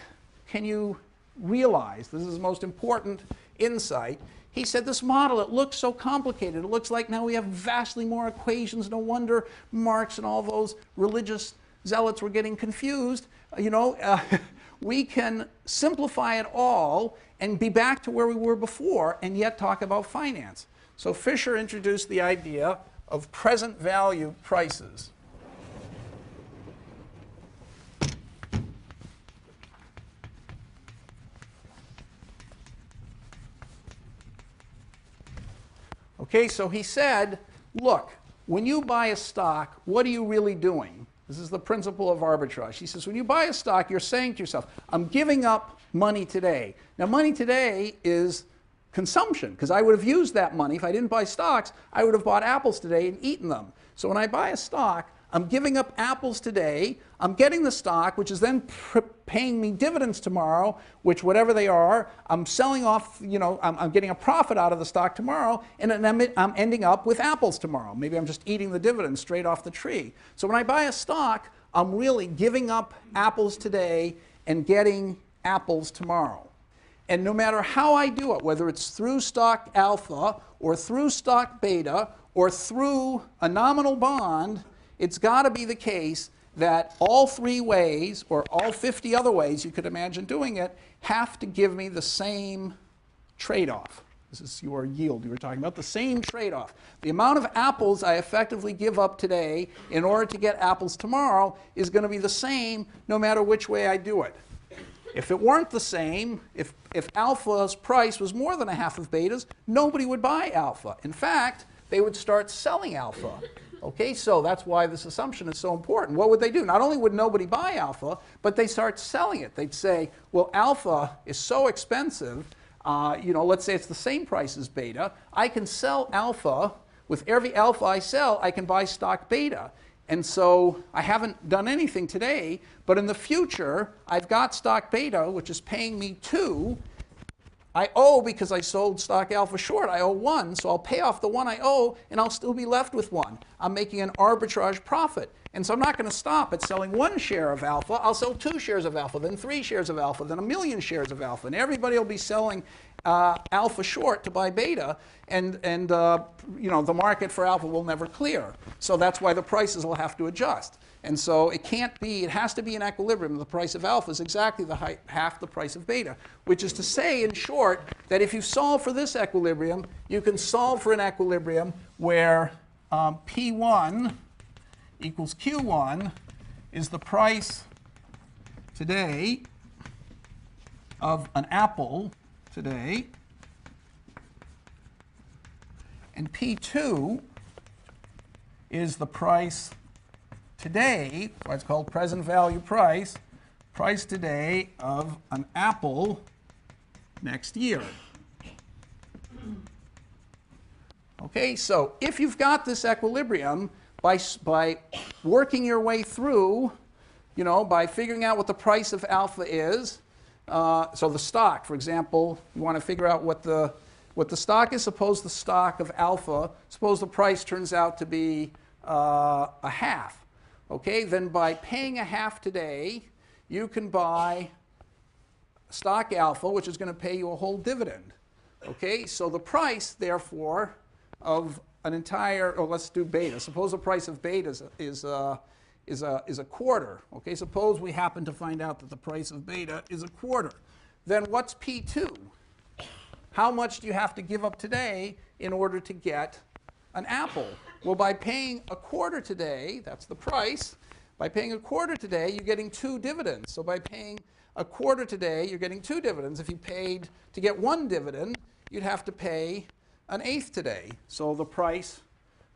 can you realize? This is the most important insight. He said, this model, it looks so complicated. It looks like now we have vastly more equations. No wonder Marx and all those religious zealots were getting confused. We can simplify it all and be back to where we were before and yet talk about finance. So Fisher introduced the idea of present value prices. Okay, so he said, look, when you buy a stock, what are you really doing? This is the principle of arbitrage. He says, when you buy a stock, you're saying to yourself, I'm giving up money today. Now, money today is consumption, because I would have used that money. If I didn't buy stocks, I would have bought apples today and eaten them. So when I buy a stock, I'm giving up apples today, I'm getting the stock, which is then paying me dividends tomorrow, which whatever they are, I'm selling off, you know, I'm getting a profit out of the stock tomorrow, and then I'm ending up with apples tomorrow. Maybe I'm just eating the dividends straight off the tree. So when I buy a stock, I'm really giving up apples today and getting apples tomorrow. And no matter how I do it, whether it's through stock alpha or through stock beta or through a nominal bond, it's got to be the case that all 3 ways, or all 50 other ways you could imagine doing it, have to give me the same trade-off. This is your yield you were talking about, the same trade-off. The amount of apples I effectively give up today in order to get apples tomorrow is going to be the same no matter which way I do it. If it weren't the same, if alpha's price was more than a half of beta's, nobody would buy alpha. In fact, they would start selling alpha. Okay, so that's why this assumption is so important. What would they do? Not only would nobody buy alpha, but they start selling it. They'd say, well, alpha is so expensive, you know, let's say it's the same price as beta. I can sell alpha. With every alpha I sell, I can buy stock beta. And so I haven't done anything today, but in the future, I've got stock beta, which is paying me 2. I owe, because I sold stock alpha short, I owe 1, so I'll pay off the 1 I owe, and I'll still be left with 1. I'm making an arbitrage profit. And so I'm not going to stop at selling 1 share of alpha. I'll sell 2 shares of alpha, then 3 shares of alpha, then 1,000,000 shares of alpha. And everybody will be selling alpha short to buy beta, and you know, the market for alpha will never clear. So that's why the prices will have to adjust. And so it can't be, it has to be in equilibrium. The price of alpha is exactly half the price of beta, which is to say, in short, that if you solve for this equilibrium, you can solve for an equilibrium where P1 equals Q1 is the price today of an apple today, and P2 is the price today, what's called present value price, price today of an apple next year. Okay, so if you've got this equilibrium, by working your way through, you know, by figuring out what the price of alpha is, so the stock, for example, you want to figure out what the stock is. Suppose the stock of alpha, suppose the price turns out to be a half. Okay, then by paying a half today, you can buy stock alpha, which is going to pay you a whole dividend. Okay, so the price, therefore, of an entire, or let's do beta. Suppose the price of beta is a quarter. Okay, suppose we happen to find out that the price of beta is a quarter. Then what's P2? How much do you have to give up today in order to get an apple? Well, by paying a quarter today, that's the price. By paying a quarter today, you're getting 2 dividends. So by paying a quarter today, you're getting 2 dividends. If you paid to get 1 dividend, you'd have to pay an eighth today. So the price,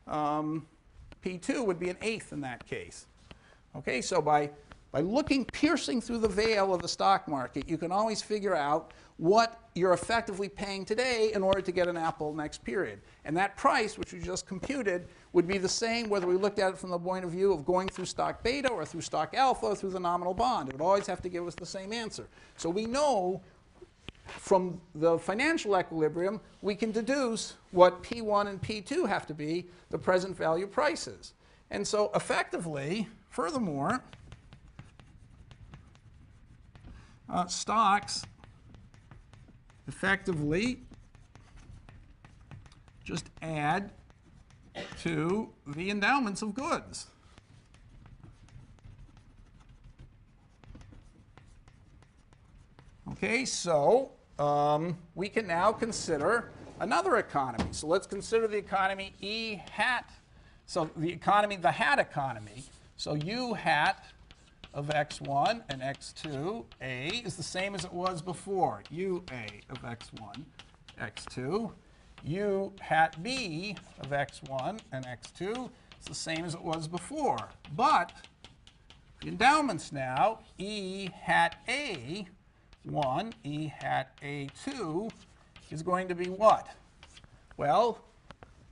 P2, would be an eighth in that case. Okay, so by piercing through the veil of the stock market, you can always figure out what you're effectively paying today in order to get an apple next period. And that price, which we just computed, would be the same whether we looked at it from the point of view of going through stock beta or through stock alpha or through the nominal bond. It would always have to give us the same answer. So we know from the financial equilibrium, we can deduce what P1 and P2 have to be, the present value prices. And so effectively, furthermore, stocks effectively just add to the endowments of goods. Okay, so we can now consider another economy. So let's consider the economy E hat. So the economy, the hat economy. So U hat of x1 and x2, A, is the same as it was before. UA of x1, x2. U hat B of x1 and x2 is the same as it was before. But the endowments now, E hat A1, E hat A2, is going to be what? Well,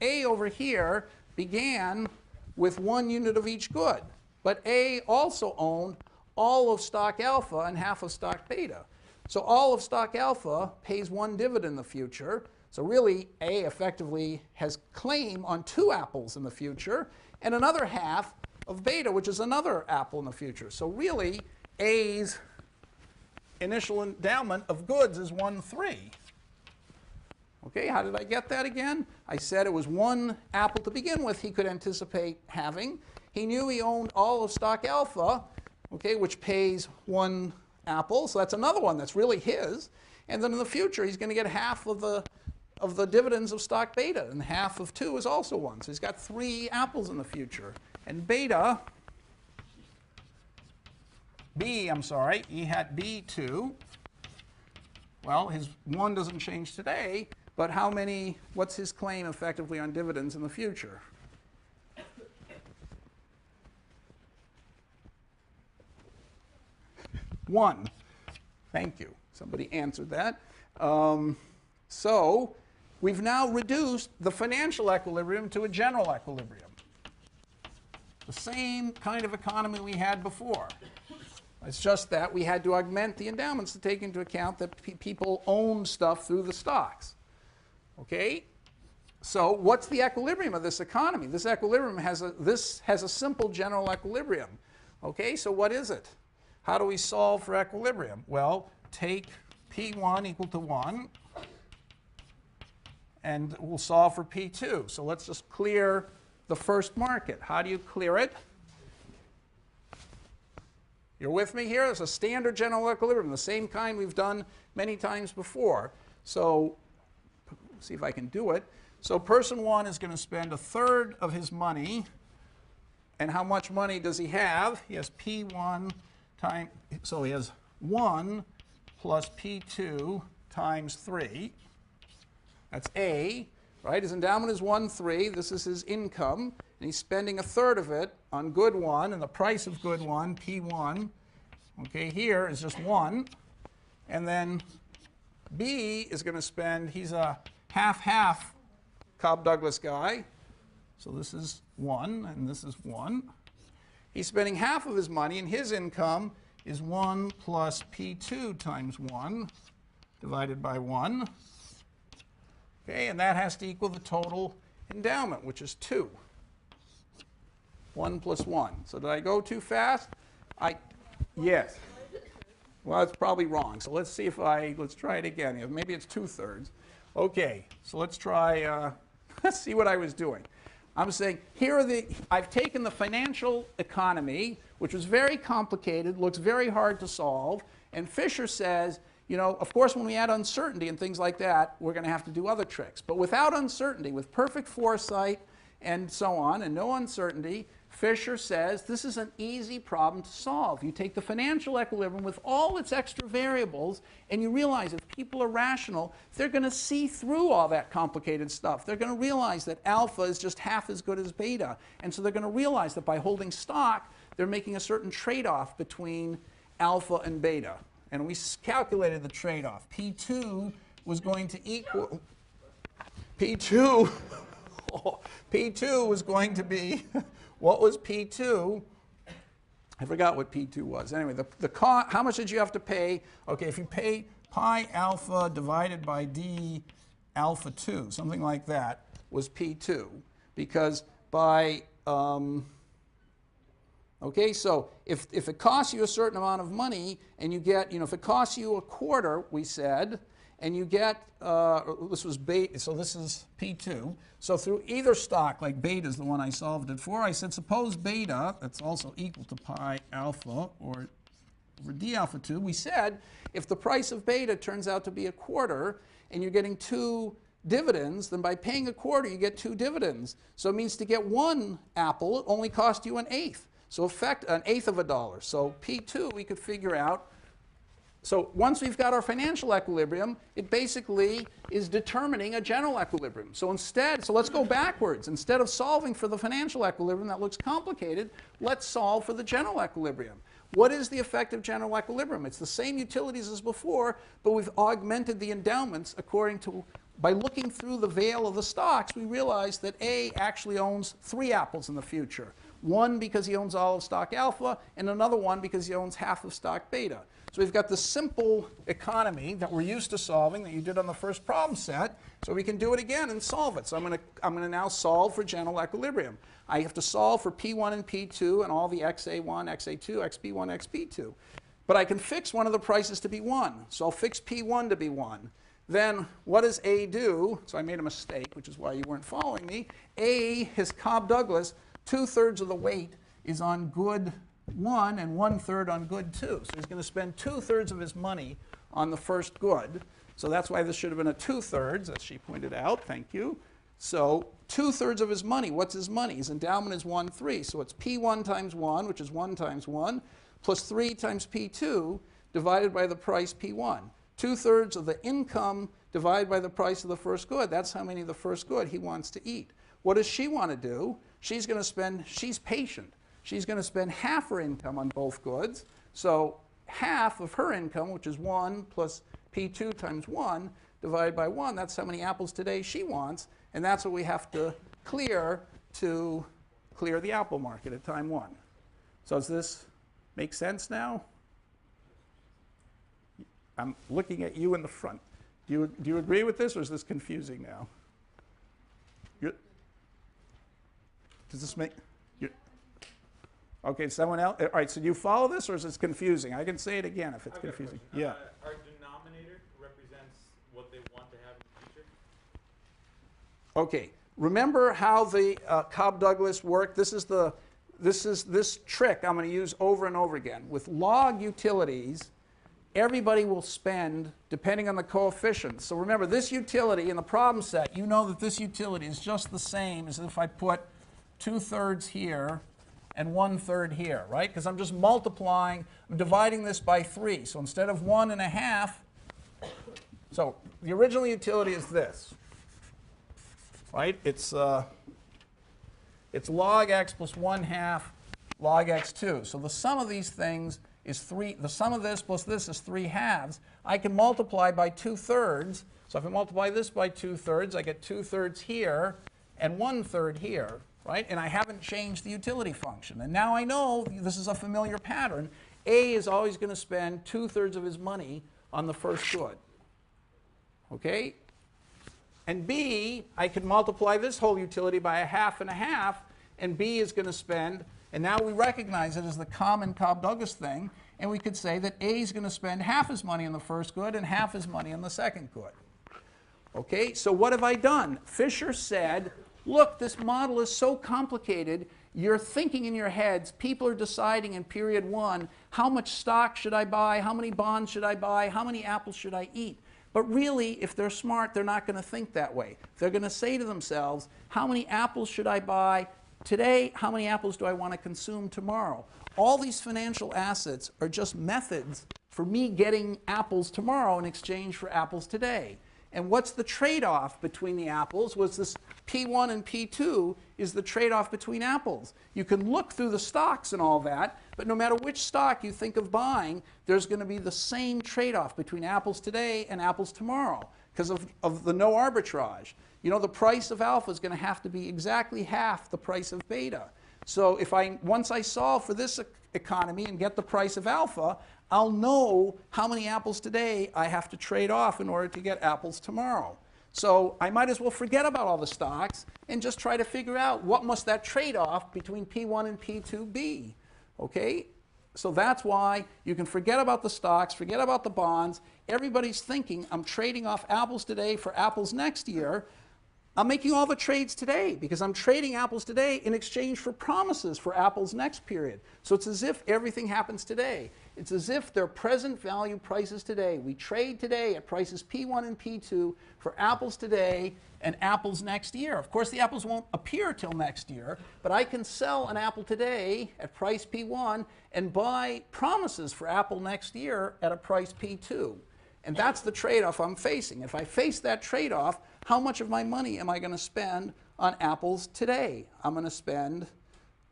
A over here began with 1 unit of each good. But A also owned all of stock alpha and half of stock beta. So all of stock alpha pays 1 dividend in the future. So really, A effectively has claim on 2 apples in the future, and another half of beta, which is another apple in the future. So really, A's initial endowment of goods is 1/3. Okay, how did I get that again? I said it was 1 apple to begin with he could anticipate having. He knew he owned all of stock alpha, okay, which pays 1 apple. So that's another one that's really his. And then in the future, he's going to get half of the dividends of stock beta, and half of 2 is also 1. So he's got 3 apples in the future. And beta, he had B2. Well, his 1 doesn't change today, but what's his claim effectively on dividends in the future? One. Thank you. Somebody answered that. So we've now reduced the financial equilibrium to a general equilibrium. The same kind of economy we had before. It's just that we had to augment the endowments to take into account that people own stuff through the stocks. Okay? So what's the equilibrium of this economy? This equilibrium has a simple general equilibrium. Okay, so what is it? How do we solve for equilibrium? Well, take P1 equal to 1, and we'll solve for P2. So let's just clear the first market. How do you clear it? You're with me here? It's a standard general equilibrium, the same kind we've done many times before. So see if I can do it. So person 1 is going to spend 1/3 of his money. And how much money does he have? He has P1 times, so he has 1 plus P2 times 3. That's A, right? His endowment is 1/3. This is his income. And he's spending 1/3 of it on good 1. And the price of good 1, P1, okay, here is just 1. And then B is going to spend, he's a half-half Cobb-Douglas guy. So this is 1, and this is 1. He's spending half of his money, and his income is 1 plus P2 times 1 divided by 1. Okay, and that has to equal the total endowment, which is 2. 1 plus 1. So did I go too fast? Yes. Well, it's probably wrong. So let's see if let's try it again. Maybe it's 2/3. Okay, so let's try, let's see what I was doing. I'm saying, I've taken the financial economy, which was very complicated, looks very hard to solve, and Fisher says, of course, when we add uncertainty and things like that, we're going to have to do other tricks. But without uncertainty, with perfect foresight and so on, and no uncertainty, Fisher says this is an easy problem to solve. You take the financial equilibrium with all its extra variables, and you realize if people are rational, they're going to see through all that complicated stuff. They're going to realize that alpha is just half as good as beta. And so they're going to realize that by holding stock, they're making a certain trade-off between alpha and beta. And we calculated the trade-off. P2 was going to equal, P2 was going to be, what was P2? I forgot what P2 was. Anyway, how much did you have to pay? Okay, if you pay pi alpha divided by d alpha 2, something like that, was P2. Because by, okay, so if it costs you a certain amount of money and you get, if it costs you a quarter, we said, and you get, this was beta, so this is P2. So through either stock, like beta is the one I solved it for, I said suppose beta, that's also equal to pi alpha or over d alpha 2. We said if the price of beta turns out to be a quarter and you're getting 2 dividends, then by paying a quarter you get 2 dividends. So it means to get 1 apple, it only cost you 1/8. So an eighth of a dollar. So P2 we could figure out. So once we've got our financial equilibrium, it basically is determining a general equilibrium. So let's go backwards. Instead of solving for the financial equilibrium that looks complicated, let's solve for the general equilibrium. What is the effect of general equilibrium? It's the same utilities as before, but we've augmented the endowments according to, by looking through the veil of the stocks, we realize that A actually owns 3 apples in the future. One because he owns all of stock alpha, and another one because he owns half of stock beta. So we've got the simple economy that we're used to solving that you did on the first problem set, so we can do it again and solve it. So I'm going to now solve for general equilibrium. I have to solve for P1 and P2 and all the XA1, XA2, XP1, XP2. But I can fix one of the prices to be 1. So I'll fix P1 to be 1. Then what does A do? So I made a mistake, which is why you weren't following me. A, his Cobb-Douglas, 2/3 of the weight is on good 1 and 1/3 on good 2. So he's going to spend 2/3 of his money on the first good. So that's why this should have been a 2/3, as she pointed out. Thank you. So 2/3 of his money. What's his money? His endowment is 1/3. So it's P1 times 1, which is 1 times 1, plus 3 times P2 divided by the price P1. 2/3 of the income divided by the price of the first good. That's how many of the first good he wants to eat. What does she want to do? She's going to spend, she's patient. She's going to spend half her income on both goods. So half of her income, which is 1 plus P2 times 1 divided by 1, that's how many apples today she wants. And that's what we have to clear the apple market at time 1. So does this make sense now? I'm looking at you in the front. Do you agree with this, or is this confusing now? Does this make... Okay, someone else? All right, so do you follow this, or is this confusing? I can say it again if it's confusing. Yeah. Our denominator represents what they want to have in the future? Okay, remember how the Cobb-Douglas worked? This trick I'm going to use over and over again. With log utilities, everybody will spend depending on the coefficients. So remember, this utility in the problem set, you know that this utility is just the same as if I put 2/3 here and 1/3 here, right? Because I'm just multiplying, I'm dividing this by 3. So instead of 1 1/2, so the original utility is this, right? It's log x plus 1/2 log x2. So the sum of these things is 3. The sum of this plus this is 3/2. I can multiply by 2/3. So if I multiply this by 2/3, I get 2/3 here and 1/3 here. Right? And I haven't changed the utility function. And now I know this is a familiar pattern. A is always going to spend 2/3 of his money on the first good. Okay? And B, I could multiply this whole utility by 1/2 and 1/2, and B is going to spend, and now we recognize it as the common Cobb-Douglas thing, and we could say that A is going to spend half his money on the first good and half his money on the second good. Okay? So what have I done? Fisher said, look, this model is so complicated, you're thinking in your heads, people are deciding in period 1, how much stock should I buy, how many bonds should I buy, how many apples should I eat? But really, if they're smart, they're not going to think that way. They're going to say to themselves, how many apples should I buy today? How many apples do I want to consume tomorrow? All these financial assets are just methods for me getting apples tomorrow in exchange for apples today. And what's the trade-off between the apples? Was this P1 and P2 is the trade-off between apples. You can look through the stocks and all that, but no matter which stock you think of buying, there's going to be the same trade-off between apples today and apples tomorrow because of the no arbitrage. You know, the price of alpha is going to have to be exactly half the price of beta. So if once I solve for this economy and get the price of alpha, I'll know how many apples today I have to trade off in order to get apples tomorrow. So I might as well forget about all the stocks and just try to figure out what must that trade-off between P1 and P2 be. Okay? So that's why you can forget about the stocks, forget about the bonds. Everybody's thinking, I'm trading off apples today for apples next year. I'm making all the trades today because I'm trading apples today in exchange for promises for apples next period. So it's as if everything happens today. It's as if they're present value prices today. We trade today at prices P1 and P2 for apples today and apples next year. Of course, the apples won't appear till next year, but I can sell an apple today at price P1 and buy promises for apple next year at a price P2. And that's the trade-off I'm facing. If I face that trade-off, how much of my money am I going to spend on apples today? I'm going to spend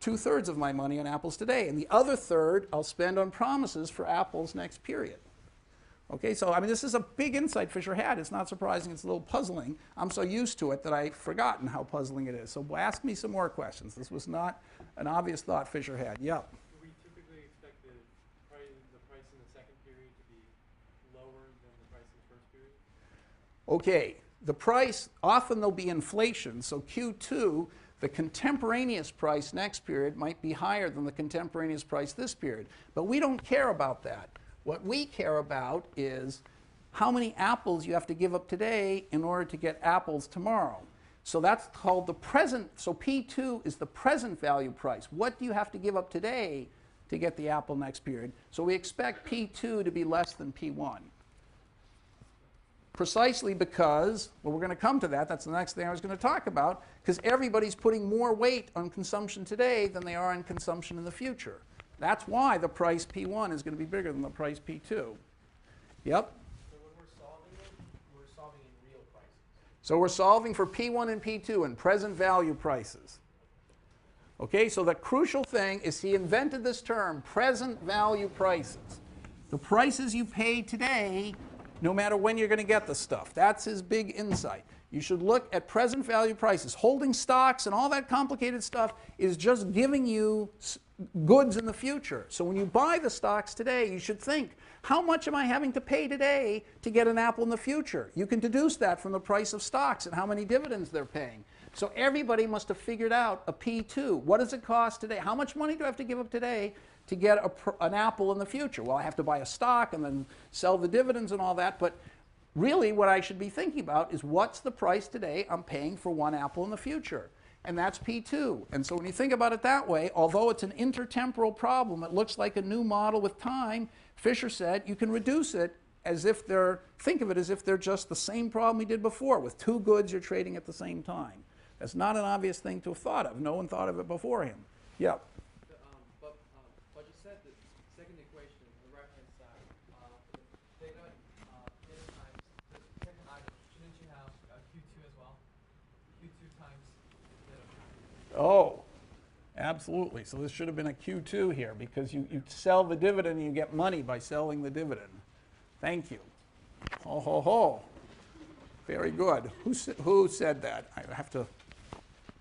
2/3 of my money on apples today, and the other third I'll spend on promises for apples next period. Okay, so I mean, this is a big insight Fisher had. It's not surprising. It's a little puzzling. I'm so used to it that I've forgotten how puzzling it is. So ask me some more questions. This was not an obvious thought Fisher had. Yep. Do we typically expect the price in the second period to be lower than the price in the first period? Okay, the price, often there'll be inflation. So Q2, the contemporaneous price next period might be higher than the contemporaneous price this period. But we don't care about that. What we care about is how many apples you have to give up today in order to get apples tomorrow. So that's called the present. So P2 is the present value price. What do you have to give up today to get the apple next period? So we expect P2 to be less than P1. Precisely because, well, we're going to come to that. That's the next thing I was going to talk about, because everybody's putting more weight on consumption today than they are on consumption in the future. That's why the price P1 is going to be bigger than the price P2. Yep? So when we're solving it, we're solving in real prices. So we're solving for P1 and P2 in present value prices. Okay, so the crucial thing is he invented this term, present value prices. The prices you pay today, no matter when you're going to get the stuff. That's his big insight. You should look at present value prices. Holding stocks and all that complicated stuff is just giving you goods in the future. So when you buy the stocks today, you should think, how much am I having to pay today to get an apple in the future? You can deduce that from the price of stocks and how many dividends they're paying. So everybody must have figured out a P2. What does it cost today? How much money do I have to give up today to get an apple in the future? Well, I have to buy a stock and then sell the dividends and all that. But really what I should be thinking about is what's the price today I'm paying for one apple in the future? And that's P2. And so when you think about it that way, although it's an intertemporal problem, it looks like a new model with time. Fisher said you can reduce it as if think of it as if they're just the same problem we did before. With two goods you're trading at the same time. That's not an obvious thing to have thought of. No one thought of it before him. Yeah. But you said the second equation on the right-hand side, data times the second item, shouldn't you have Q2 as well? Q2 times data. Oh, absolutely. So this should have been a Q2 here because you sell the dividend and you get money by selling the dividend. Thank you. Ho, ho, ho. Very good. Who said that? I have to...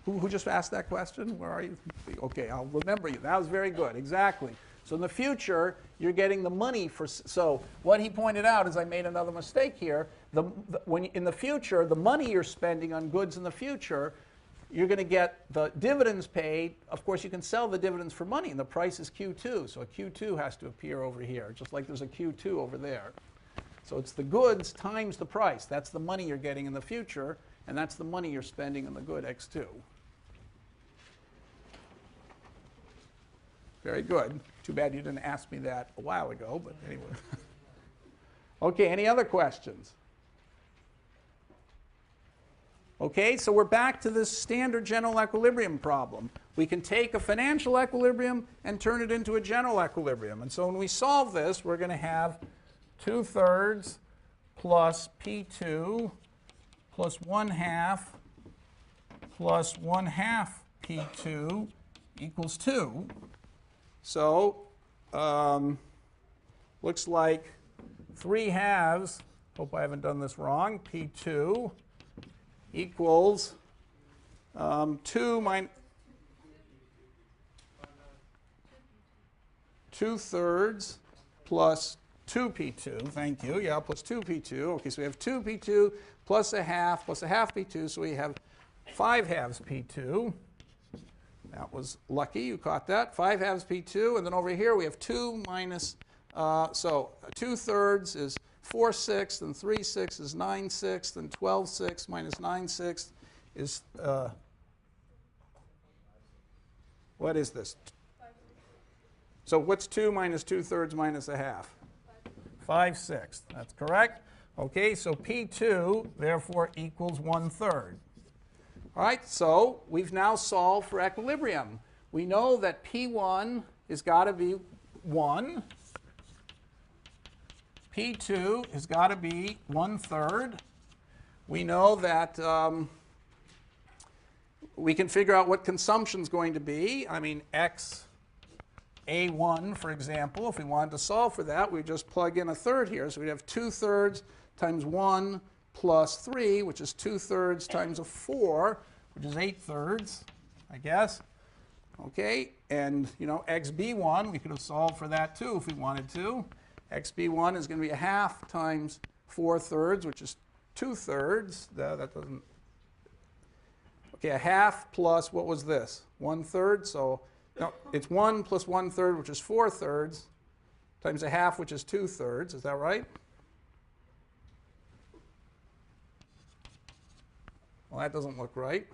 Who just asked that question? Where are you? Okay, I'll remember you. That was very good. Exactly. So in the future, you're getting the money for... So what he pointed out is I made another mistake here. In the future, the money you're spending on goods in the future, you're going to get the dividends paid. Of course, you can sell the dividends for money, and the price is Q2. So a Q2 has to appear over here, just like there's a Q2 over there. So it's the goods times the price. That's the money you're getting in the future, and that's the money you're spending on the good X2. Very good. Too bad you didn't ask me that a while ago, but anyway. Okay, any other questions? Okay, so we're back to this standard general equilibrium problem. We can take a financial equilibrium and turn it into a general equilibrium. And so when we solve this, we're going to have 2/3 plus P2 plus 1/2 plus 1/2 P2 equals 2. So looks like 3/2, hope I haven't done this wrong, P2 equals 2 minus 2/3 plus 2P2, thank you, yeah, plus 2P2. Okay, so we have 2P2 plus 1/2 plus 1/2 P2, so we have 5/2 P2. That was lucky, you caught that. 5/2 P2, and then over here we have 2 minus, so 2/3 is 4/6, and 3/6 is 9/6, and 12/6 minus 9/6 is, what is this? So what's 2 minus 2/3 minus 1/2? 5/6, that's correct. Okay, so P2 therefore equals 1/3. All right, so we've now solved for equilibrium. We know that P1 has got to be 1. P2 has got to be 1/3. We know that we can figure out what consumption is going to be. I mean, A1, for example, if we wanted to solve for that, we just plug in a third here. So we'd have 2/3 times 1 plus 3, which is 2/3 times a 4, which is 8/3, I guess. Okay, and you know, xb1, we could have solved for that too if we wanted to. xb1 is going to be 1/2 times 4/3, which is 2/3. That doesn't. Okay, 1/2 plus, what was this? 1/3, so no, it's 1 plus 1/3, which is 4/3, times 1/2, which is 2/3. Is that right? Well, that doesn't look right.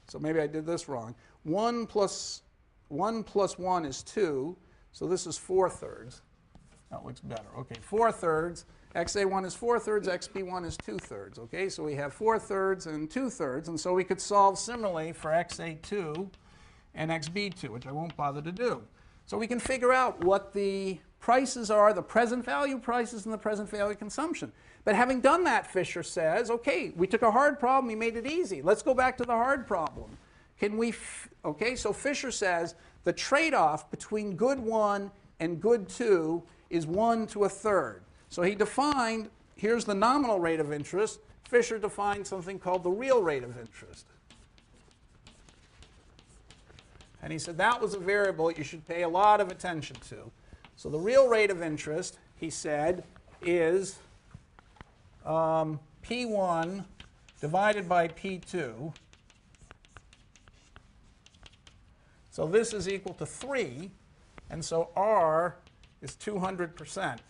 So maybe I did this wrong. 1 plus 1 is 2, so this is 4/3. That looks better. Okay, 4/3. XA1 is 4/3, XB1 is 2/3. Okay, so we have 4/3 and 2/3, and so we could solve similarly for XA2 and XB2, which I won't bother to do. So we can figure out what the prices are, the present value prices and the present value consumption. But having done that, Fisher says, okay, we took a hard problem, we made it easy. Let's go back to the hard problem. Can we, okay, so Fisher says the trade-off between good 1 and good 2 is 1 to 1/3. So he defined, here's the nominal rate of interest. Fisher defined something called the real rate of interest. And he said that was a variable you should pay a lot of attention to. So the real rate of interest, he said, is P1 divided by P2. So this is equal to 3, and so R is 200%.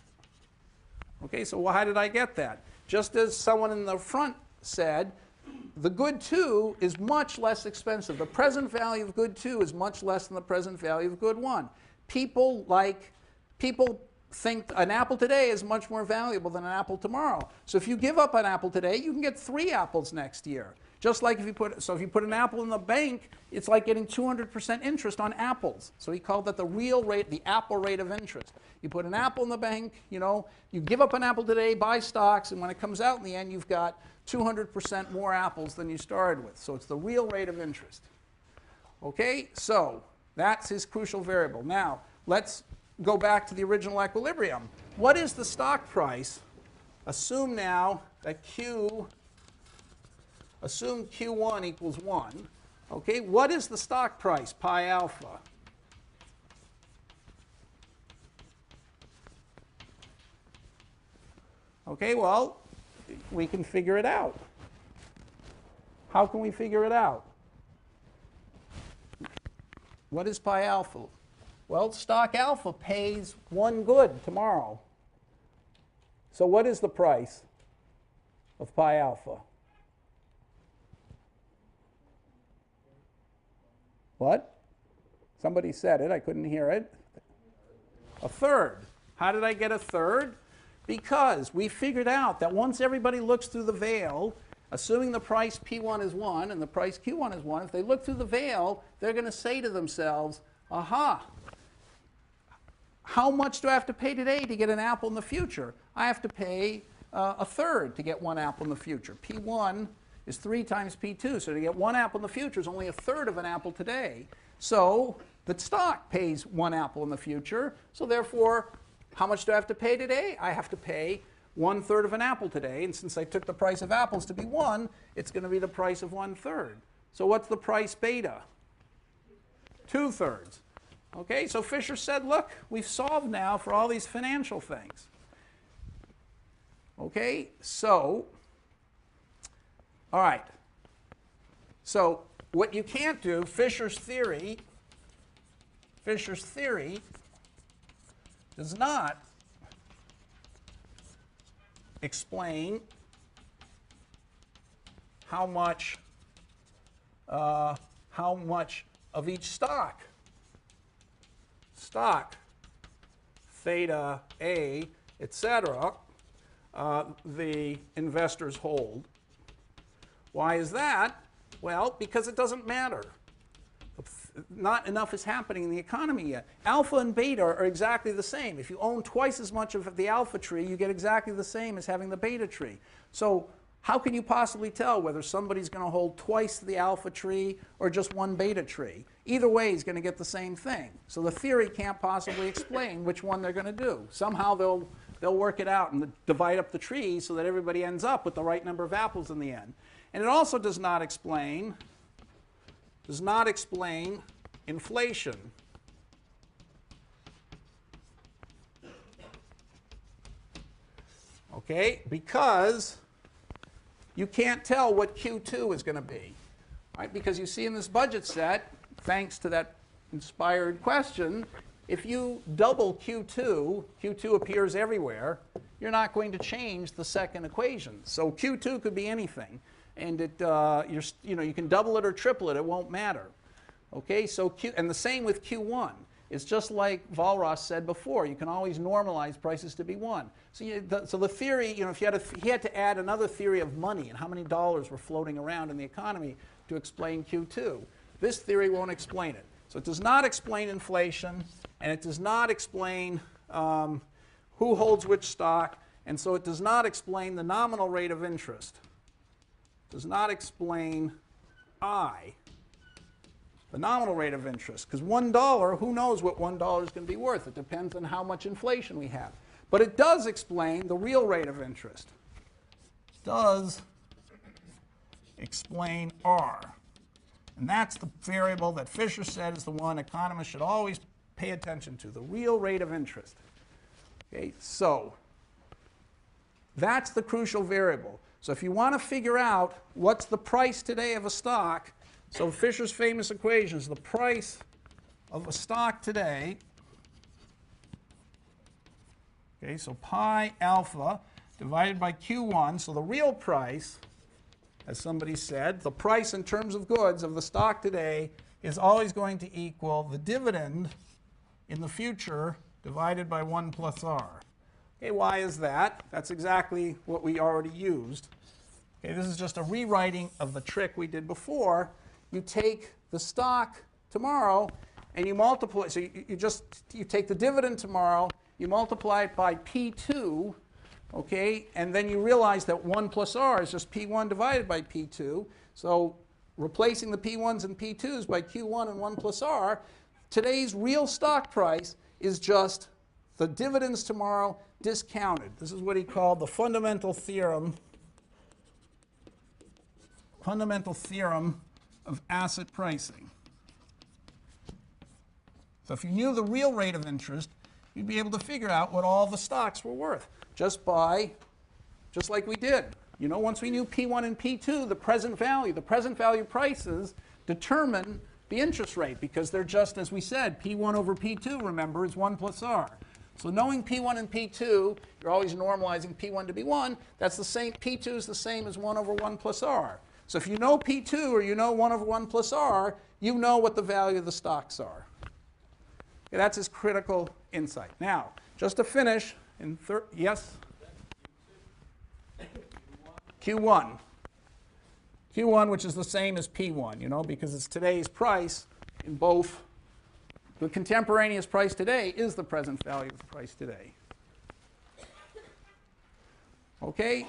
Okay, so how did I get that? Just as someone in the front said, the good 2 is much less expensive. The present value of good 2 is much less than the present value of good 1. People think an apple today is much more valuable than an apple tomorrow. So if you give up an apple today, you can get 3 apples next year. Just like if you put an apple in the bank, it's like getting 200% interest on apples. So he called that the real rate, the apple rate of interest. You put an apple in the bank, you know, you give up an apple today, buy stocks, and when it comes out in the end, you've got 200% more apples than you started with. So it's the real rate of interest. Okay, so that's his crucial variable. Now, let's go back to the original equilibrium. What is the stock price? Assume now that assume Q1 equals 1. Okay, what is the stock price, pi alpha? Okay, well, we can figure it out. How can we figure it out? What is pi alpha? Well, stock alpha pays 1 good tomorrow. So what is the price of pi alpha? What? Somebody said it. I couldn't hear it. 1/3. How did I get 1/3? Because we figured out that once everybody looks through the veil, assuming the price P1 is 1 and the price Q1 is 1, if they look through the veil, they're going to say to themselves, aha, how much do I have to pay today to get an apple in the future? I have to pay 1/3 to get 1 apple in the future. P1 is 3 times P2, so to get 1 apple in the future is only 1/3 of an apple today. So the stock pays 1 apple in the future, so therefore, how much do I have to pay today? I have to pay 1/3 of an apple today, and since I took the price of apples to be 1, it's going to be the price of 1/3. So what's the price beta? 2/3. Okay, so Fisher said, look, we've solved now for all these financial things. Okay, so, all right. So what you can't do, Fisher's theory does not explain how much of each stock theta A, etc., the investors hold. Why is that? Well, because it doesn't matter. Not enough is happening in the economy yet. Alpha and beta are exactly the same. If you own twice as much of the alpha tree, you get exactly the same as having the beta tree. So how can you possibly tell whether somebody's going to hold twice the alpha tree or just one beta tree? Either way, he's going to get the same thing. So the theory can't possibly explain which one they're going to do. Somehow they'll work it out and divide up the trees so that everybody ends up with the right number of apples in the end. And it also does not explain inflation. Okay, because you can't tell what Q2 is going to be, right? Because you see in this budget set, thanks to that inspired question, if you double Q2, Q2 appears everywhere, you're not going to change the second equation. So Q2 could be anything, and you can double it or triple it, it won't matter. Okay, so and the same with Q1. It's just like Walras said before. You can always normalize prices to be 1. So the theory, if he had to add another theory of money and how many dollars were floating around in the economy to explain Q2. This theory won't explain it. So it does not explain inflation, and it does not explain who holds which stock, and so it does not explain the nominal rate of interest. It does not explain I. The nominal rate of interest, because $1, who knows what $1 is going to be worth? It depends on how much inflation we have. But it does explain the real rate of interest. It does explain R. And that's the variable that Fisher said is the one economists should always pay attention to, the real rate of interest. Okay, so that's the crucial variable. So if you want to figure out what's the price today of a stock, so Fisher's famous equation is the price of a stock today. Okay, so pi alpha divided by Q1. So the real price, as somebody said, the price in terms of goods of the stock today is always going to equal the dividend in the future divided by 1 plus R. Okay, why is that? That's exactly what we already used. Okay, this is just a rewriting of the trick we did before. You take the stock tomorrow and you multiply, so you take the dividend tomorrow, you multiply it by P2, okay, and then you realize that 1 plus R is just P1 divided by P2. So replacing the P1s and P2s by Q1 and 1 plus R, today's real stock price is just the dividends tomorrow discounted. This is what he called the fundamental theorem of asset pricing. So if you knew the real rate of interest, you'd be able to figure out what all the stocks were worth just like we did. Once we knew P1 and P2, the present value prices determine the interest rate because they're just, as we said, P1 over P2, remember, is 1 plus R. So knowing P1 and P2, you're always normalizing P1 to be 1. That's the same, P2 is the same as 1 over 1 plus R. So if you know P2 or you know 1 over 1 plus R, you know what the value of the stocks are. Okay, that's his critical insight. Now, just to finish, yes? Q1. Q1, which is the same as P1, because it's today's price in both. The contemporaneous price today is the present value of the price today. Okay?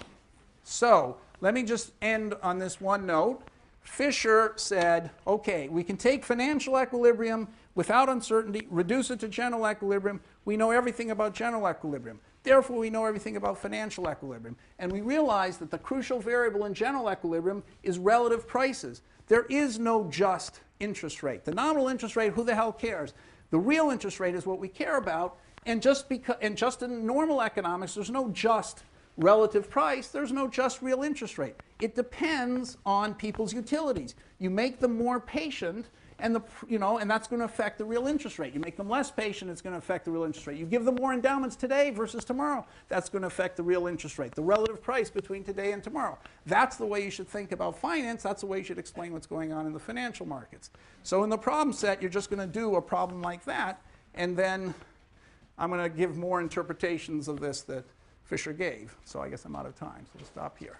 So let me just end on this one note. Fisher said, okay, we can take financial equilibrium without uncertainty, reduce it to general equilibrium. We know everything about general equilibrium. Therefore, we know everything about financial equilibrium. And we realize that the crucial variable in general equilibrium is relative prices. There is no just interest rate. The nominal interest rate, who the hell cares? The real interest rate is what we care about. And just in normal economics, there's no just relative price, there's no just real interest rate. It depends on people's utilities. You make them more patient, and that's going to affect the real interest rate. You make them less patient, it's going to affect the real interest rate. You give them more endowments today versus tomorrow, that's going to affect the real interest rate, the relative price between today and tomorrow. That's the way you should think about finance. That's the way you should explain what's going on in the financial markets. So in the problem set, you're just going to do a problem like that, and then I'm going to give more interpretations of this that Fisher gave. So I guess I'm out of time, so we'll stop here.